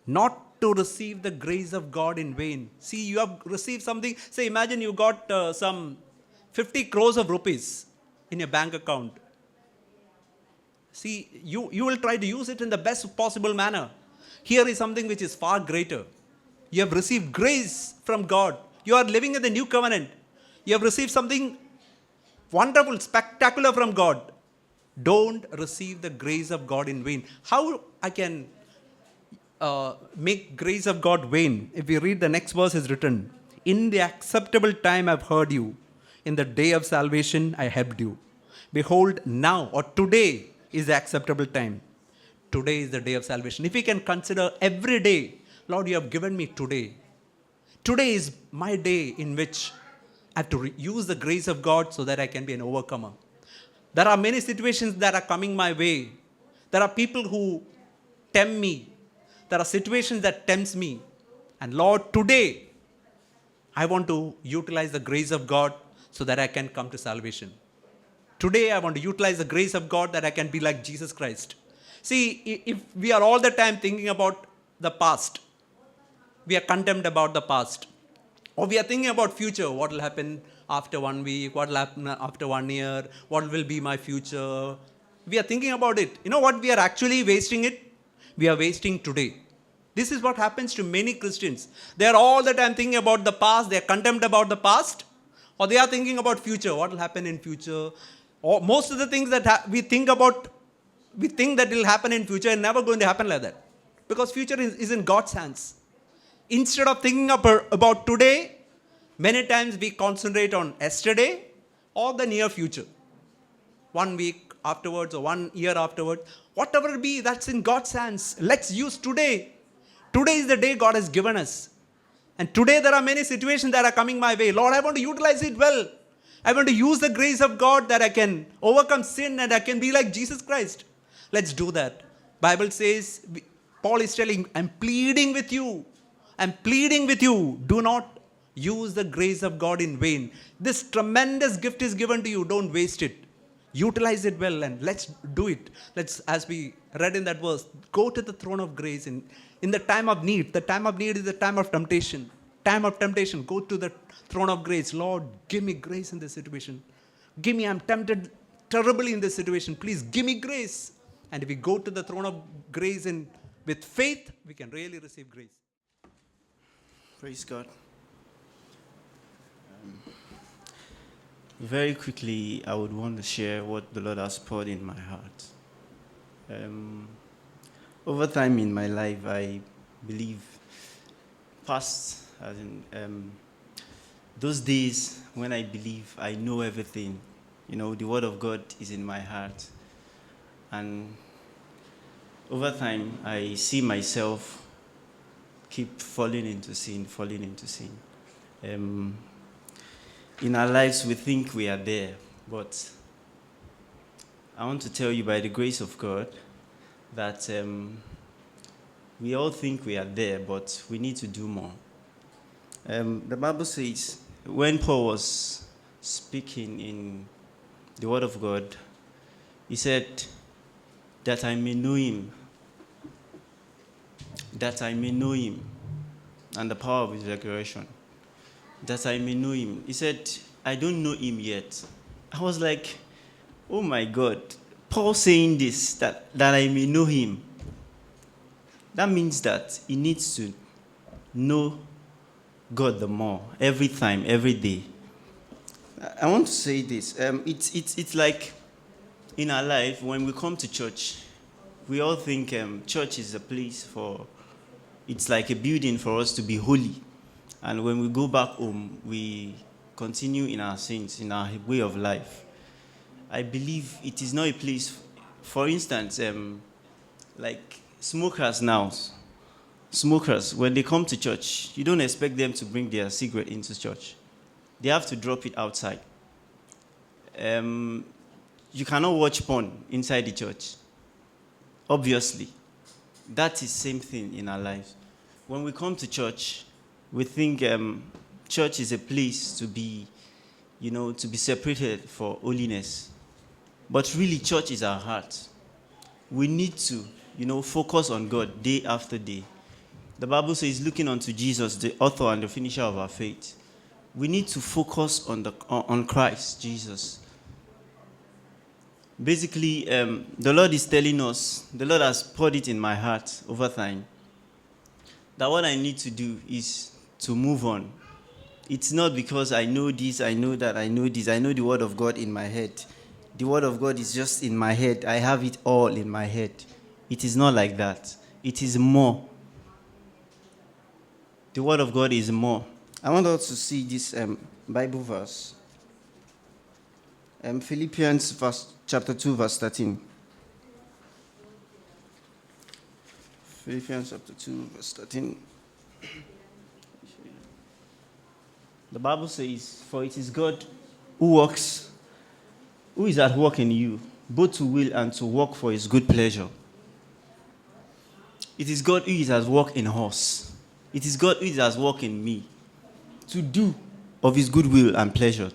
not to receive the grace of God in vain. See, you have received something. Say, imagine you got some 50 crores of rupees in your bank account. See, you will try to use it in the best possible manner. Here is something which is far greater. You have received grace from God. You are living in the new covenant. You have received something wonderful, spectacular from God. Don't receive the grace of God in vain. How I can make grace of God vain? If we read the next verse is written, in the acceptable time I've heard you. In the day of salvation I helped you. Behold, now or today is the acceptable time. Today is the day of salvation. If we can consider every day, Lord, you have given me today. Today is my day in which I have to use the grace of God so that I can be an overcomer. There are many situations that are coming my way. There are people who tempt me. There are situations that tempts me. And Lord, today, I want to utilize the grace of God so that I can come to salvation. Today, I want to utilize the grace of God that I can be like Jesus Christ. See, if we are all the time thinking about the past, we are condemned about the past. Or we are thinking about future, what will happen after 1 week, what will happen after 1 year, what will be my future. We are thinking about it. You know what we are actually wasting it? We are wasting today. This is what happens to many Christians. They are all the time thinking about the past, they are condemned about the past, or they are thinking about future, what will happen in future. Or most of the things that we think about, we think that it will happen in future and never going to happen like that. Because future is in God's hands. Instead of thinking about today, many times we concentrate on yesterday or the near future. 1 week afterwards or 1 year afterwards. Whatever it be, that's in God's hands. Let's use today. Today is the day God has given us. And today there are many situations that are coming my way. Lord, I want to utilize it well. I want to use the grace of God that I can overcome sin and I can be like Jesus Christ. Let's do that. Bible says, Paul is telling, I'm pleading with you. I'm pleading with you. Do not use the grace of God in vain. This tremendous gift is given to you. Don't waste it. Utilize it well and let's do it. Let's, as we read in that verse, go to the throne of grace in the time of need. The time of need is the time of temptation. Time of temptation. Go to the throne of grace. Lord, give me grace in this situation. Give me, I'm tempted terribly in this situation. Please give me grace. And if we go to the throne of grace and with faith, we can really receive grace. Praise God. Very quickly, I would want to share what the Lord has poured in my heart. Over time in my life, I believe past, as in those days when I believe I know everything, you know, the Word of God is in my heart. And over time, I see myself keep falling into sin. In our lives, we think we are there, but I want to tell you by the grace of God that we all think we are there, but we need to do more. The Bible says, when Paul was speaking in the Word of God, he said, that I may know him. That I may know him. And the power of his declaration. That I may know him. He said, I don't know him yet. I was like, oh my God. Paul saying this, that I may know him. That means that he needs to know God the more. Every time, every day. I want to say this. It's like in our life, when we come to church, we all think church is a place for, it's like a building for us to be holy. And when we go back home, we continue in our sins, in our way of life. I believe it is not a place, for instance, Like smokers now, smokers, when they come to church, you don't expect them to bring their cigarette into church. They have to drop it outside. You cannot watch porn inside the church. Obviously, that is same thing in our lives. When we come to church, we think church is a place to be, to be separated for holiness. But really, church is our heart. We need to, focus on God day after day. The Bible says, looking unto Jesus, the author and the finisher of our faith. We need to focus on Christ, Jesus. Basically, the Lord is telling us, the Lord has poured it in my heart over time, that what I need to do is to move on. It's not because I know this, I know that, I know this, I know the word of God in my head. The word of God is just in my head. I have it all in my head. It is not like that. It is more. The word of God is more. I want us to see this Bible verse. Philippians chapter 2, verse 13. Philippians chapter 2, verse 13. The Bible says, for it is God who is at work in you, both to will and to work for his good pleasure. It is God who is at work in us. It is God who is at work in me, to do of his good will and pleasure.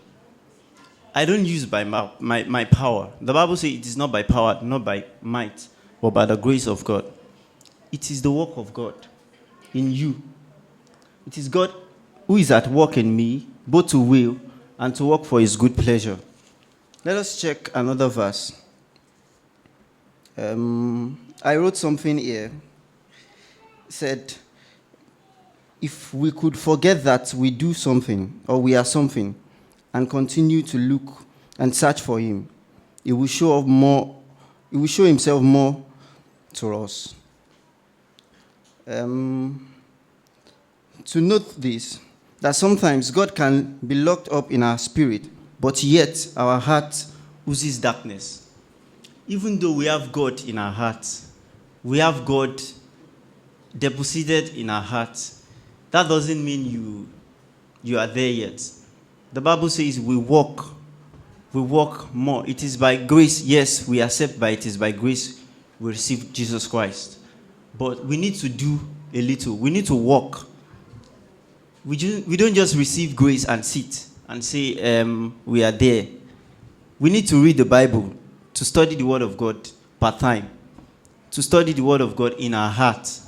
I don't use by my power. The Bible says it is not by power, not by might, but by the grace of God. It is the work of God in you. It is God who is at work in me, both to will and to work for his good pleasure. Let us check another verse. I wrote something here. It said, if we could forget that we do something or we are something and continue to look and search for him, he will show up more. He will show himself more to us. To note this, that sometimes God can be locked up in our spirit, but yet our heart oozes darkness. Even though we have God in our hearts, we have God deposited in our hearts, that doesn't mean you are there yet. The Bible says we walk more. It is by grace, yes, we accept, but it is by grace we receive Jesus Christ. But we need to do a little. We need to walk. We don't just receive grace and sit and say we are there. We need to read the Bible, to study the Word of God part-time, to study the Word of God in our heart,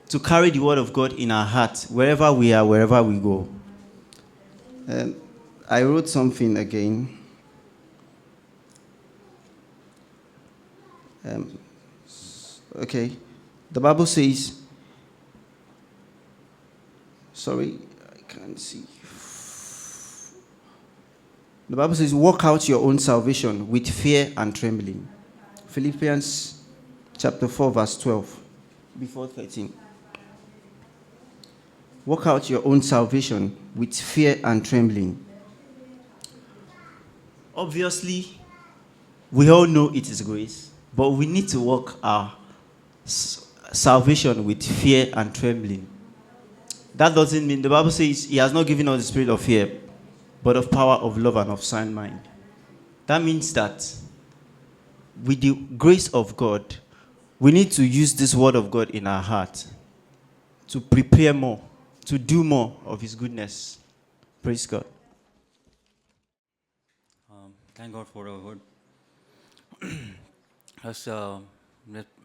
to carry the Word of God in our heart wherever we are, wherever we go. I wrote something again. Okay. The Bible says, sorry, I can't see. The Bible says, work out your own salvation with fear and trembling. Philippians chapter 4, verse 12, before 13. Work out your own salvation with fear and trembling. Obviously, we all know it is grace, but we need to work our salvation with fear and trembling. That doesn't mean, the Bible says he has not given us the spirit of fear, but of power, of love, and of sound mind. That means that with the grace of God, we need to use this word of God in our heart to prepare more, to do more of his goodness. Praise God. Thank God for our word. As the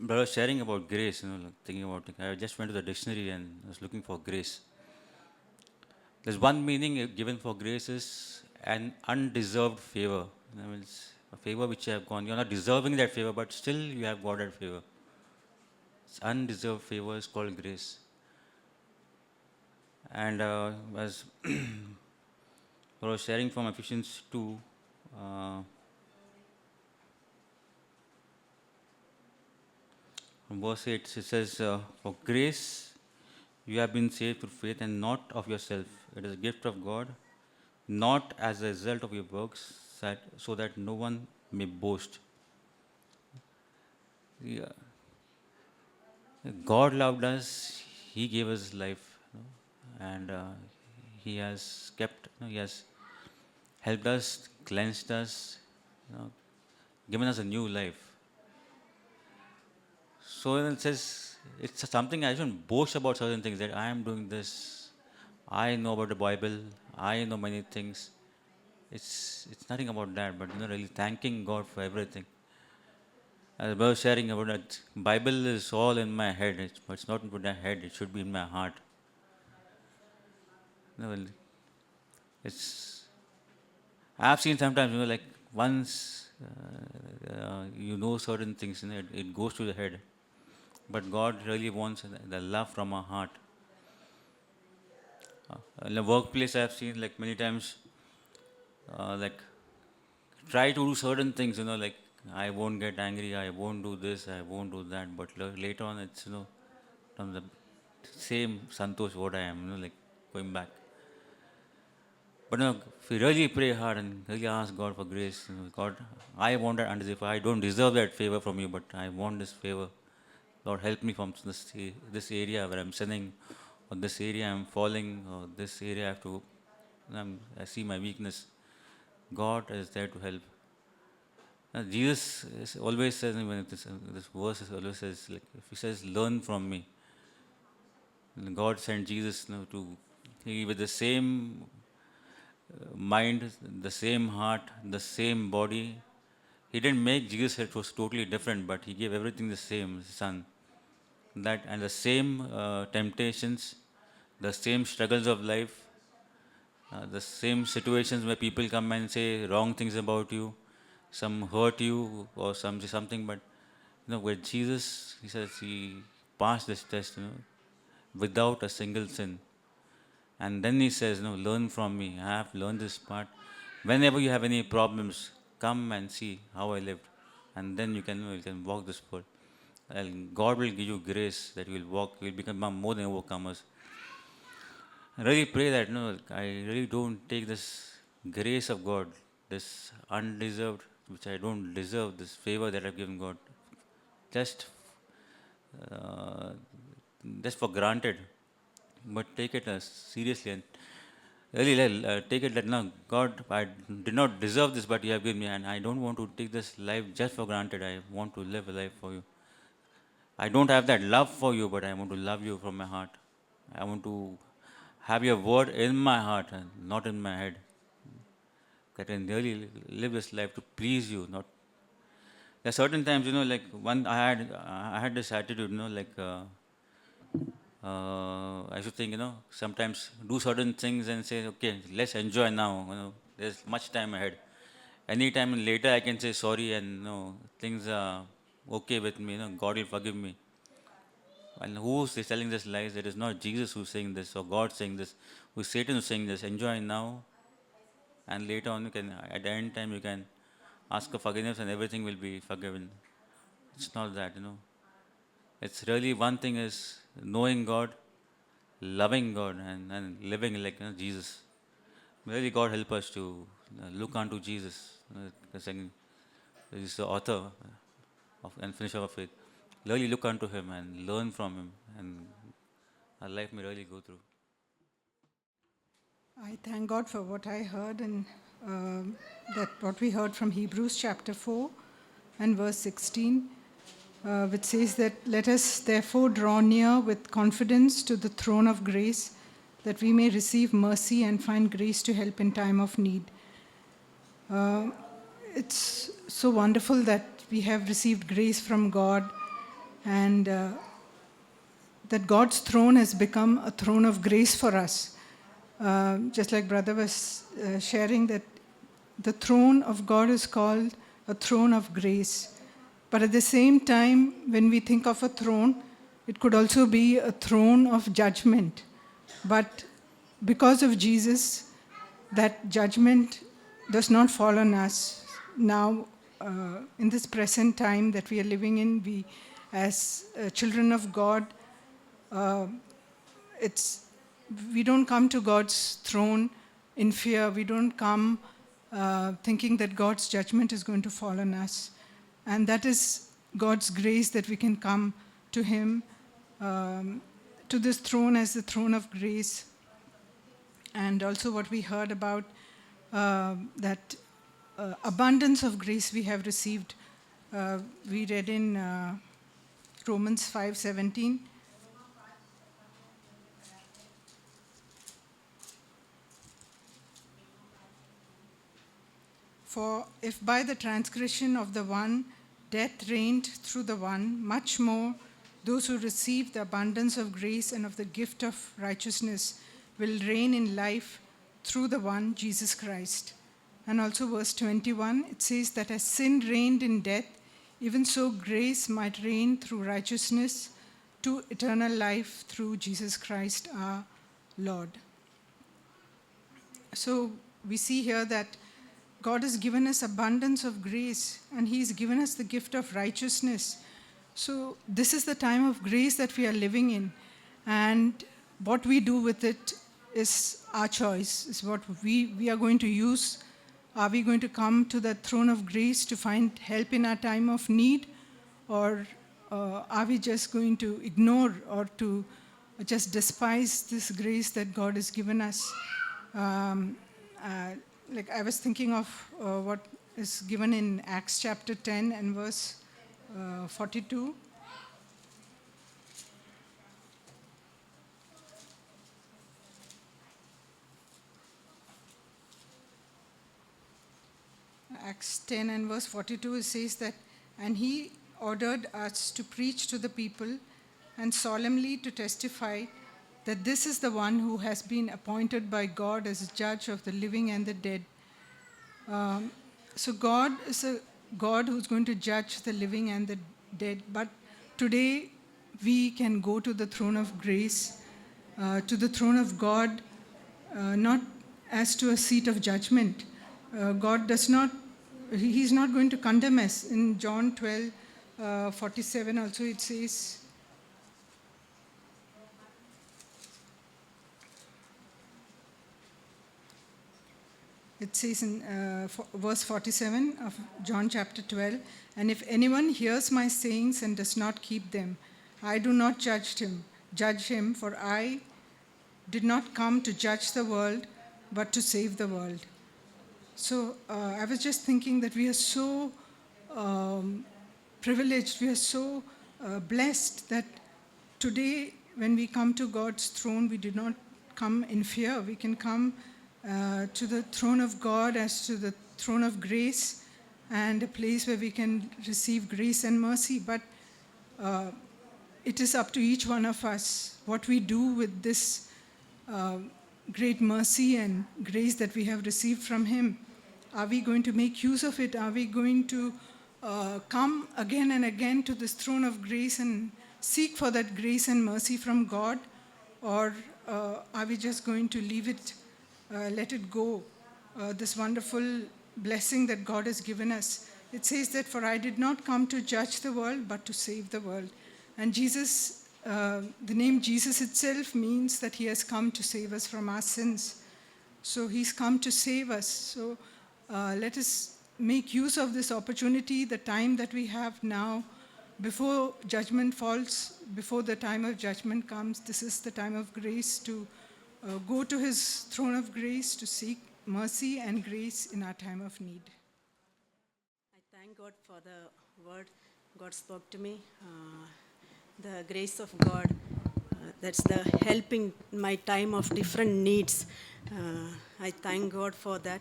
brother was sharing about grace, thinking about it, I just went to the dictionary and was looking for grace. There's one meaning given for grace is an undeserved favor. That means a favor which you have gone. You're not deserving that favor, but still you have got that favor. It's undeserved favor is called grace. And as I was sharing from Ephesians 2, from verse 8, it says, for grace you have been saved through faith and not of yourself. It is a gift of God, not as a result of your works, so that no one may boast. Yeah. God loved us, He gave us life, and He has kept, He has helped us, cleansed us, given us a new life. So it says, it's something I shouldn't boast about certain things that I am doing this, I know about the Bible, I know many things. It's nothing about that, but really thanking God for everything. As I was sharing about that, Bible is all in my head, but it's not in my head, it should be in my heart. Well, it's, I've seen sometimes, like once you know certain things, it goes to the head. But God really wants the love from our heart. In the workplace, I've seen like many times, like try to do certain things, like I won't get angry, I won't do this, I won't do that. But later on, it's from the same Santosh what I am, like going back. But if we really pray hard and really ask God for grace, God, I want that undeserved. I don't deserve that favor from you, but I want this favor. Lord, help me from this area where I'm sinning, or this area I'm falling, or this area I have to, I see my weakness. God is there to help. Jesus always says, when this verse always says, like, if he says, learn from me. And God sent Jesus he with the same mind, the same heart, the same body. He didn't make Jesus, it was totally different, but he gave everything the same, his son. That and the same temptations, the same struggles of life, the same situations where people come and say wrong things about you, some hurt you or some say something, but with Jesus, he says he passed this test, without a single sin. And then he says, learn from me. I have learned this part. Whenever you have any problems, come and see how I lived, and then you can walk this world. And God will give you grace that you will walk, you will become more than overcomers. I really pray that I really don't take this grace of God, this undeserved, which I don't deserve, this favor that I've given God, just uh, just for granted, but take it seriously and really take it that no, God, I did not deserve this, but you have given me, and I don't want to take this life just for granted. I want to live a life for you. I don't have that love for you, but I want to love you from my heart. I want to have your word in my heart and not in my head. That I can really live this life to please you. Not there are certain times, like I had this attitude, I should think, sometimes do certain things and say, okay, let's enjoy now. There's much time ahead. Anytime later, I can say sorry and things are okay with me. God will forgive me. And who's telling this lies? It is not Jesus who's saying this or God saying this. Who's Satan who's saying this? Enjoy now, and later on, at the end time, you can ask for forgiveness, and everything will be forgiven. It's not that, It's really one thing is knowing God, loving God, and living like Jesus. Really, God help us to look unto Jesus. He's the author and finisher of faith. Really look unto Him and learn from Him, and our life may really go through. I thank God for what I heard and that what we heard from Hebrews chapter 4 and verse 16, which says that let us therefore draw near with confidence to the throne of grace, that we may receive mercy and find grace to help in time of need. It's so wonderful that we have received grace from God, and that God's throne has become a throne of grace for us. Just like brother was sharing, that the throne of God is called a throne of grace. But at the same time, when we think of a throne, it could also be a throne of judgment. But because of Jesus, that judgment does not fall on us. Now, in this present time that we are living in, we, as children of God, we don't come to God's throne in fear. We don't come thinking that God's judgment is going to fall on us. And that is God's grace, that we can come to Him to this throne as the throne of grace. And also what we heard about that abundance of grace we have received. We read in Romans 5:17. For if by the transgression of the one death reigned through the one, much more those who receive the abundance of grace and of the gift of righteousness will reign in life through the one, Jesus Christ. And also verse 21, it says that as sin reigned in death, even so grace might reign through righteousness to eternal life through Jesus Christ our Lord. So we see here that God has given us abundance of grace, and He's given us the gift of righteousness. So this is the time of grace that we are living in, and what we do with it is our choice, is what we are going to use. Are we going to come to the throne of grace to find help in our time of need, or are we just going to ignore or to just despise this grace that God has given us? Like I was thinking of what is given in Acts chapter 10 and verse 42. Acts 10 and verse 42, it says that, and he ordered us to preach to the people and solemnly to testify that this is the one who has been appointed by God as a judge of the living and the dead. So God is a God who's going to judge the living and the dead. But today we can go to the throne of grace, to the throne of God, not as to a seat of judgment. God does not, He's not going to condemn us. In John 12:47 also it says, it says in verse 47 of John chapter 12, and if anyone hears my sayings and does not keep them, I do not judge him, for I did not come to judge the world, but to save the world. So I was just thinking that we are so privileged, we are so blessed that today when we come to God's throne, we do not come in fear. We can come to the throne of God as to the throne of grace, and a place where we can receive grace and mercy. But it is up to each one of us what we do with this great mercy and grace that we have received from Him. Are we going to make use of it? Are we going to come again and again to this throne of grace and seek for that grace and mercy from God? Or are we just going to leave it, let it go, this wonderful blessing that God has given us? It says that, for I did not come to judge the world, but to save the world. And Jesus, the name Jesus itself means that He has come to save us from our sins. So He's come to save us. So let us make use of this opportunity, the time that we have now, before judgment falls, before the time of judgment comes. This is the time of grace to go to His throne of grace, to seek mercy and grace in our time of need. I thank God for the word God spoke to me. The grace of God, that's the helping my time of different needs. I thank God for that.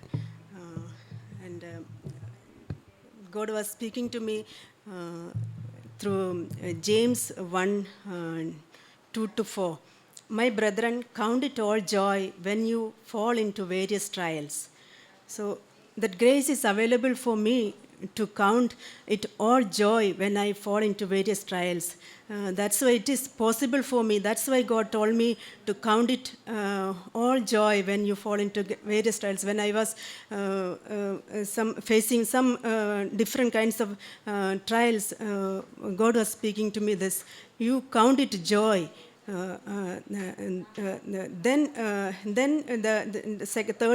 And God was speaking to me through James 1, 2-4. My brethren, count it all joy when you fall into various trials. So that grace is available for me to count it all joy when I fall into various trials. That's why it is possible for me. That's why God told me to count it all joy when you fall into various trials. When I was facing some different kinds of trials, God was speaking to me this: you count it joy Third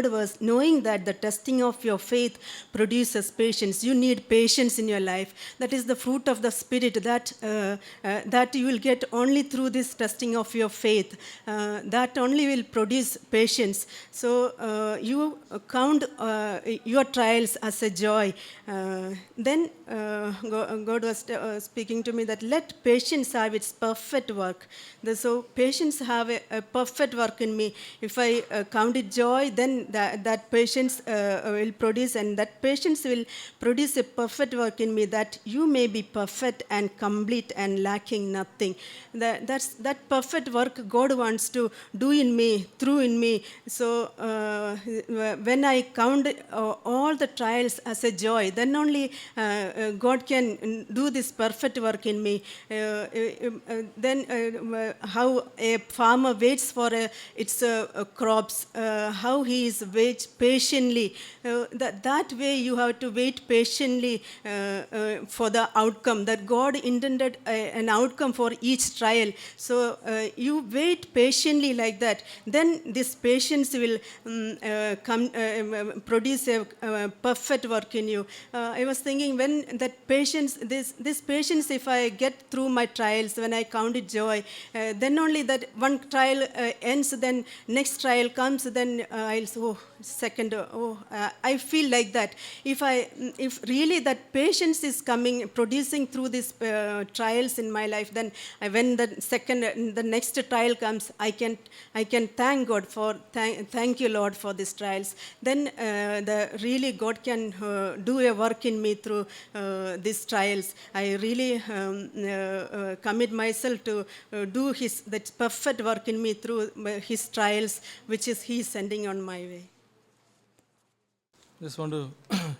verse, knowing that the testing of your faith produces patience. You need patience in your life. That is the fruit of the Spirit that you will get only through this testing of your faith. That only will produce patience. So you count your trials as a joy. Then God was speaking to me that let patience have its perfect work. So patience have a perfect work in me. If I count it joy, then that patience will produce, and that patience will produce a perfect work in me, that you may be perfect and complete and lacking nothing. That perfect work God wants to do in me, through in me. So when I count all the trials as a joy, then only God can do this perfect work in me. Then how a farmer waits for its crops, how he is waits patiently. That way you have to wait patiently for the outcome, that God intended an outcome for each trial. So you wait patiently like that. Then this patience will produce a perfect work in you. I was thinking, when that patience, this patience, if I get through my trials, when I count it joy, then only that one trial ends, then next trial comes, then I'll say, I feel like that. If really that patience is coming, producing through these trials in my life, then when the next trial comes, I can thank God for, thank you Lord for these trials. Then really God can do a work in me through these trials. I really commit myself to do that perfect work in me through his trials, which is he sending on my way. Just want to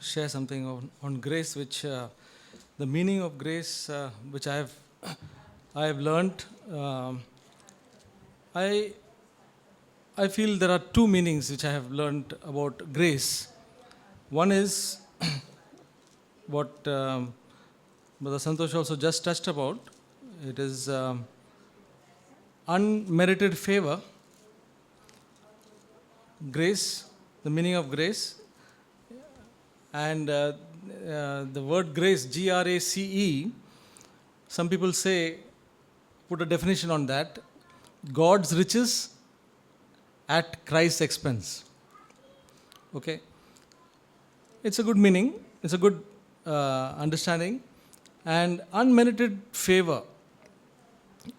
share something on grace, which the meaning of grace, which I have learned. I feel there are two meanings which I have learned about grace. One is what Brother Santosh also just touched about. It is unmerited favor. Grace, the meaning of grace. And the word grace, G-R-A-C-E, some people say, put a definition on that, God's riches at Christ's expense. Okay? It's a good meaning, it's a good understanding. And unmerited favor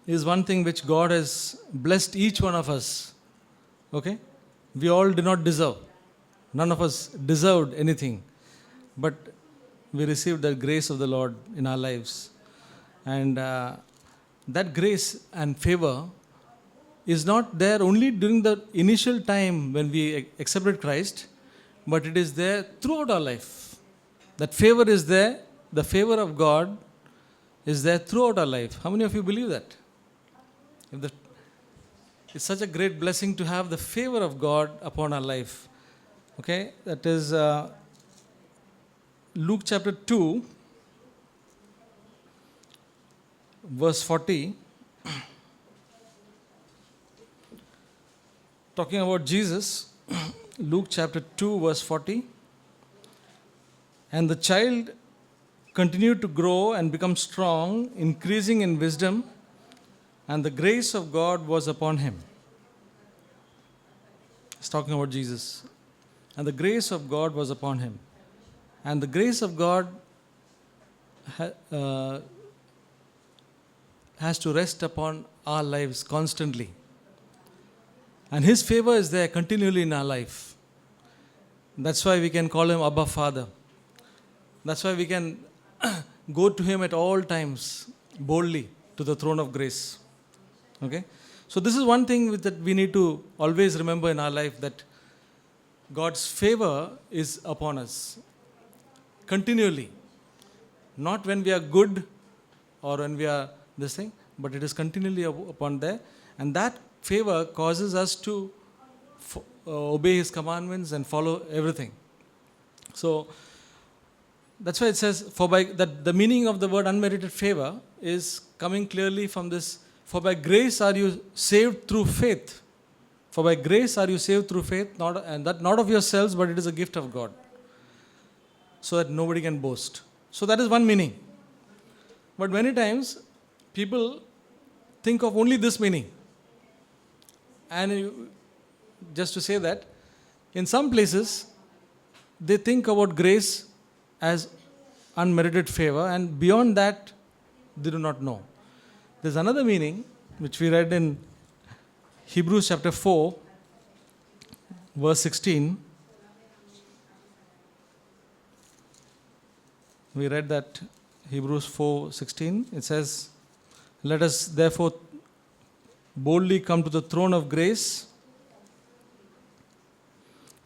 is one thing which God has blessed each one of us. Okay? We all do not deserve. None of us deserved anything. But we received the grace of the Lord in our lives. And that grace and favor is not there only during the initial time when we accepted Christ, but it is there throughout our life. That favor is there, the favor of God is there throughout our life. How many of you believe that? It's such a great blessing to have the favor of God upon our life. Okay, that is Luke chapter 2, verse 40. Talking about Jesus, Luke chapter 2, verse 40. And the child continued to grow and become strong, increasing in wisdom, and the grace of God was upon him. It's talking about Jesus. And the grace of God was upon him. And the grace of God has to rest upon our lives constantly. And his favor is there continually in our life. That's why we can call him Abba Father. That's why we can go to him at all times boldly to the throne of grace. Okay? So this is one thing that we need to always remember in our life, that God's favor is upon us continually. Not when we are good or when we are this thing, but it is continually upon there. And that favor causes us to obey his commandments and follow everything. So that's why it says, the meaning of the word unmerited favor is coming clearly from this For by grace are you saved through faith. For by grace are you saved through faith, and that not of yourselves, but it is a gift of God, so that nobody can boast. So that is one meaning. But many times people think of only this meaning. And just to say that, in some places they think about grace as unmerited favor, and beyond that they do not know. There's another meaning which we read in Hebrews chapter 4, verse 16. We read that Hebrews 4:16. It says, "Let us therefore boldly come to the throne of grace.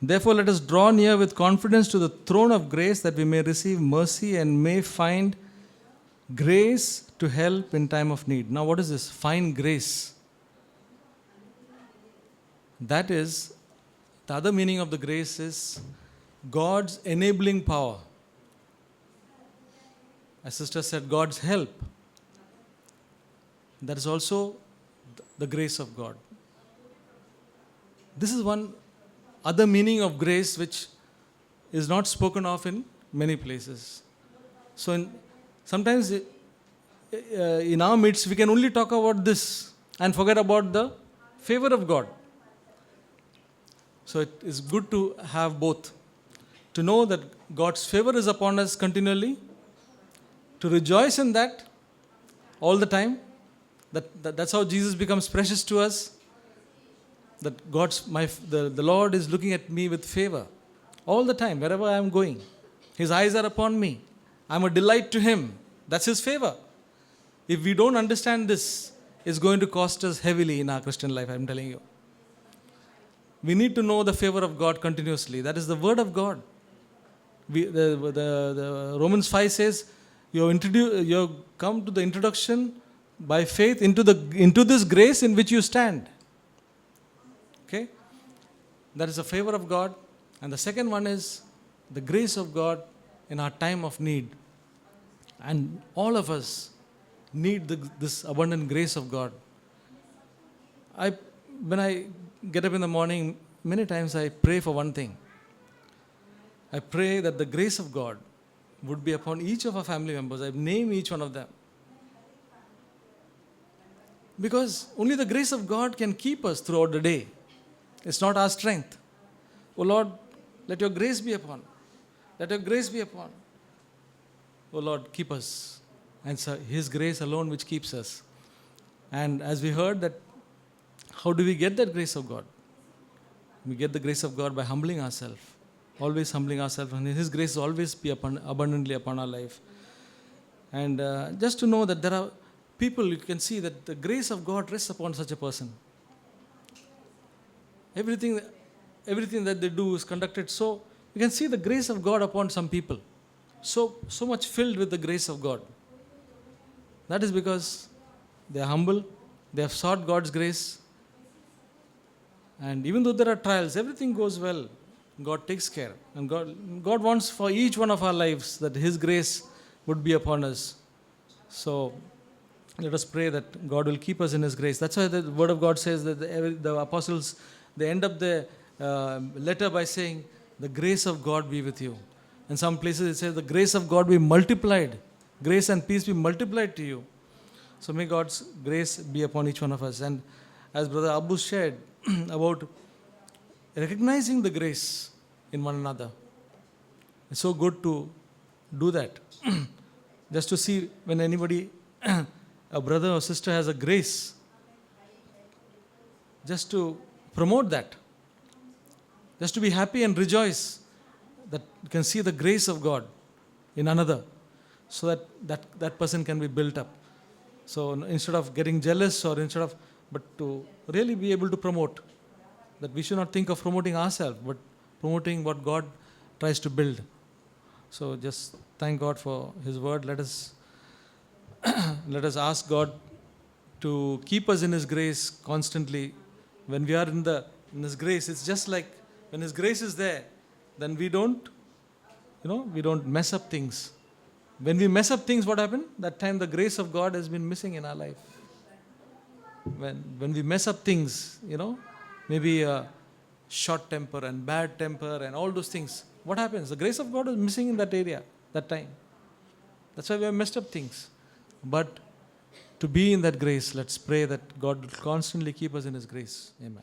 Therefore let us draw near with confidence to the throne of grace, that we may receive mercy and may find grace to help in time of need." Now what is this? Find grace. That is, the other meaning of the grace is God's enabling power. As sister said, God's help. That is also the grace of God. This is one other meaning of grace which is not spoken of in many places. So sometimes in our midst we can only talk about this and forget about the favor of God. So it is good to have both. To know that God's favor is upon us continually, to rejoice in that all the time. That's how Jesus becomes precious to us. That the Lord is looking at me with favor all the time, wherever I am going. His eyes are upon me. I am a delight to Him. That's His favor. If we don't understand this, it's going to cost us heavily in our Christian life, I am telling you. We need to know the favor of God continuously. That is the word of God. The Romans 5 says, you have come to the introduction by faith into this grace in which you stand. Okay? That is the favor of God. And the second one is the grace of God in our time of need. And all of us need this abundant grace of God. When I get up in the morning, many times I pray for one thing. I pray that the grace of God would be upon each of our family members. I name each one of them. Because only the grace of God can keep us throughout the day. It's not our strength. Oh Lord, let your grace be upon. Let your grace be upon. Oh Lord, keep us. And so His grace alone which keeps us. And as we heard that, how do we get that grace of God? We get the grace of God by humbling ourselves. Always humbling ourselves. And His grace will always be abundantly upon our life. And just to know that there are people, you can see that the grace of God rests upon such a person. Everything that they do is conducted so, you can see the grace of God upon some people. So much filled with the grace of God. That is because they are humble, they have sought God's grace. And even though there are trials, everything goes well. God takes care. And God wants for each one of our lives that His grace would be upon us. So let us pray that God will keep us in His grace. That's why the Word of God says that the apostles, they end up the letter by saying, the grace of God be with you. In some places it says, the grace of God be multiplied. Grace and peace be multiplied to you. So may God's grace be upon each one of us. And as Brother Abu shared about recognizing the grace in one another, it's so good to do that. Just to see when anybody, a brother or sister has a grace, just to promote that. Just to be happy and rejoice that you can see the grace of God in another, so that person can be built up. So instead of getting jealous but to really be able to promote, that we should not think of promoting ourselves, but promoting what God tries to build. So just thank God for His word. Let us ask God to keep us in His grace constantly. When we are in His grace, it's just like when His grace is there, then we don't mess up things. When we mess up things, what happened? That time the grace of God has been missing in our life. When we mess up things, maybe short temper and bad temper and all those things, what happens? The grace of God is missing in that area, that time. That's why we have messed up things. But to be in that grace, let's pray that God will constantly keep us in His grace. Amen.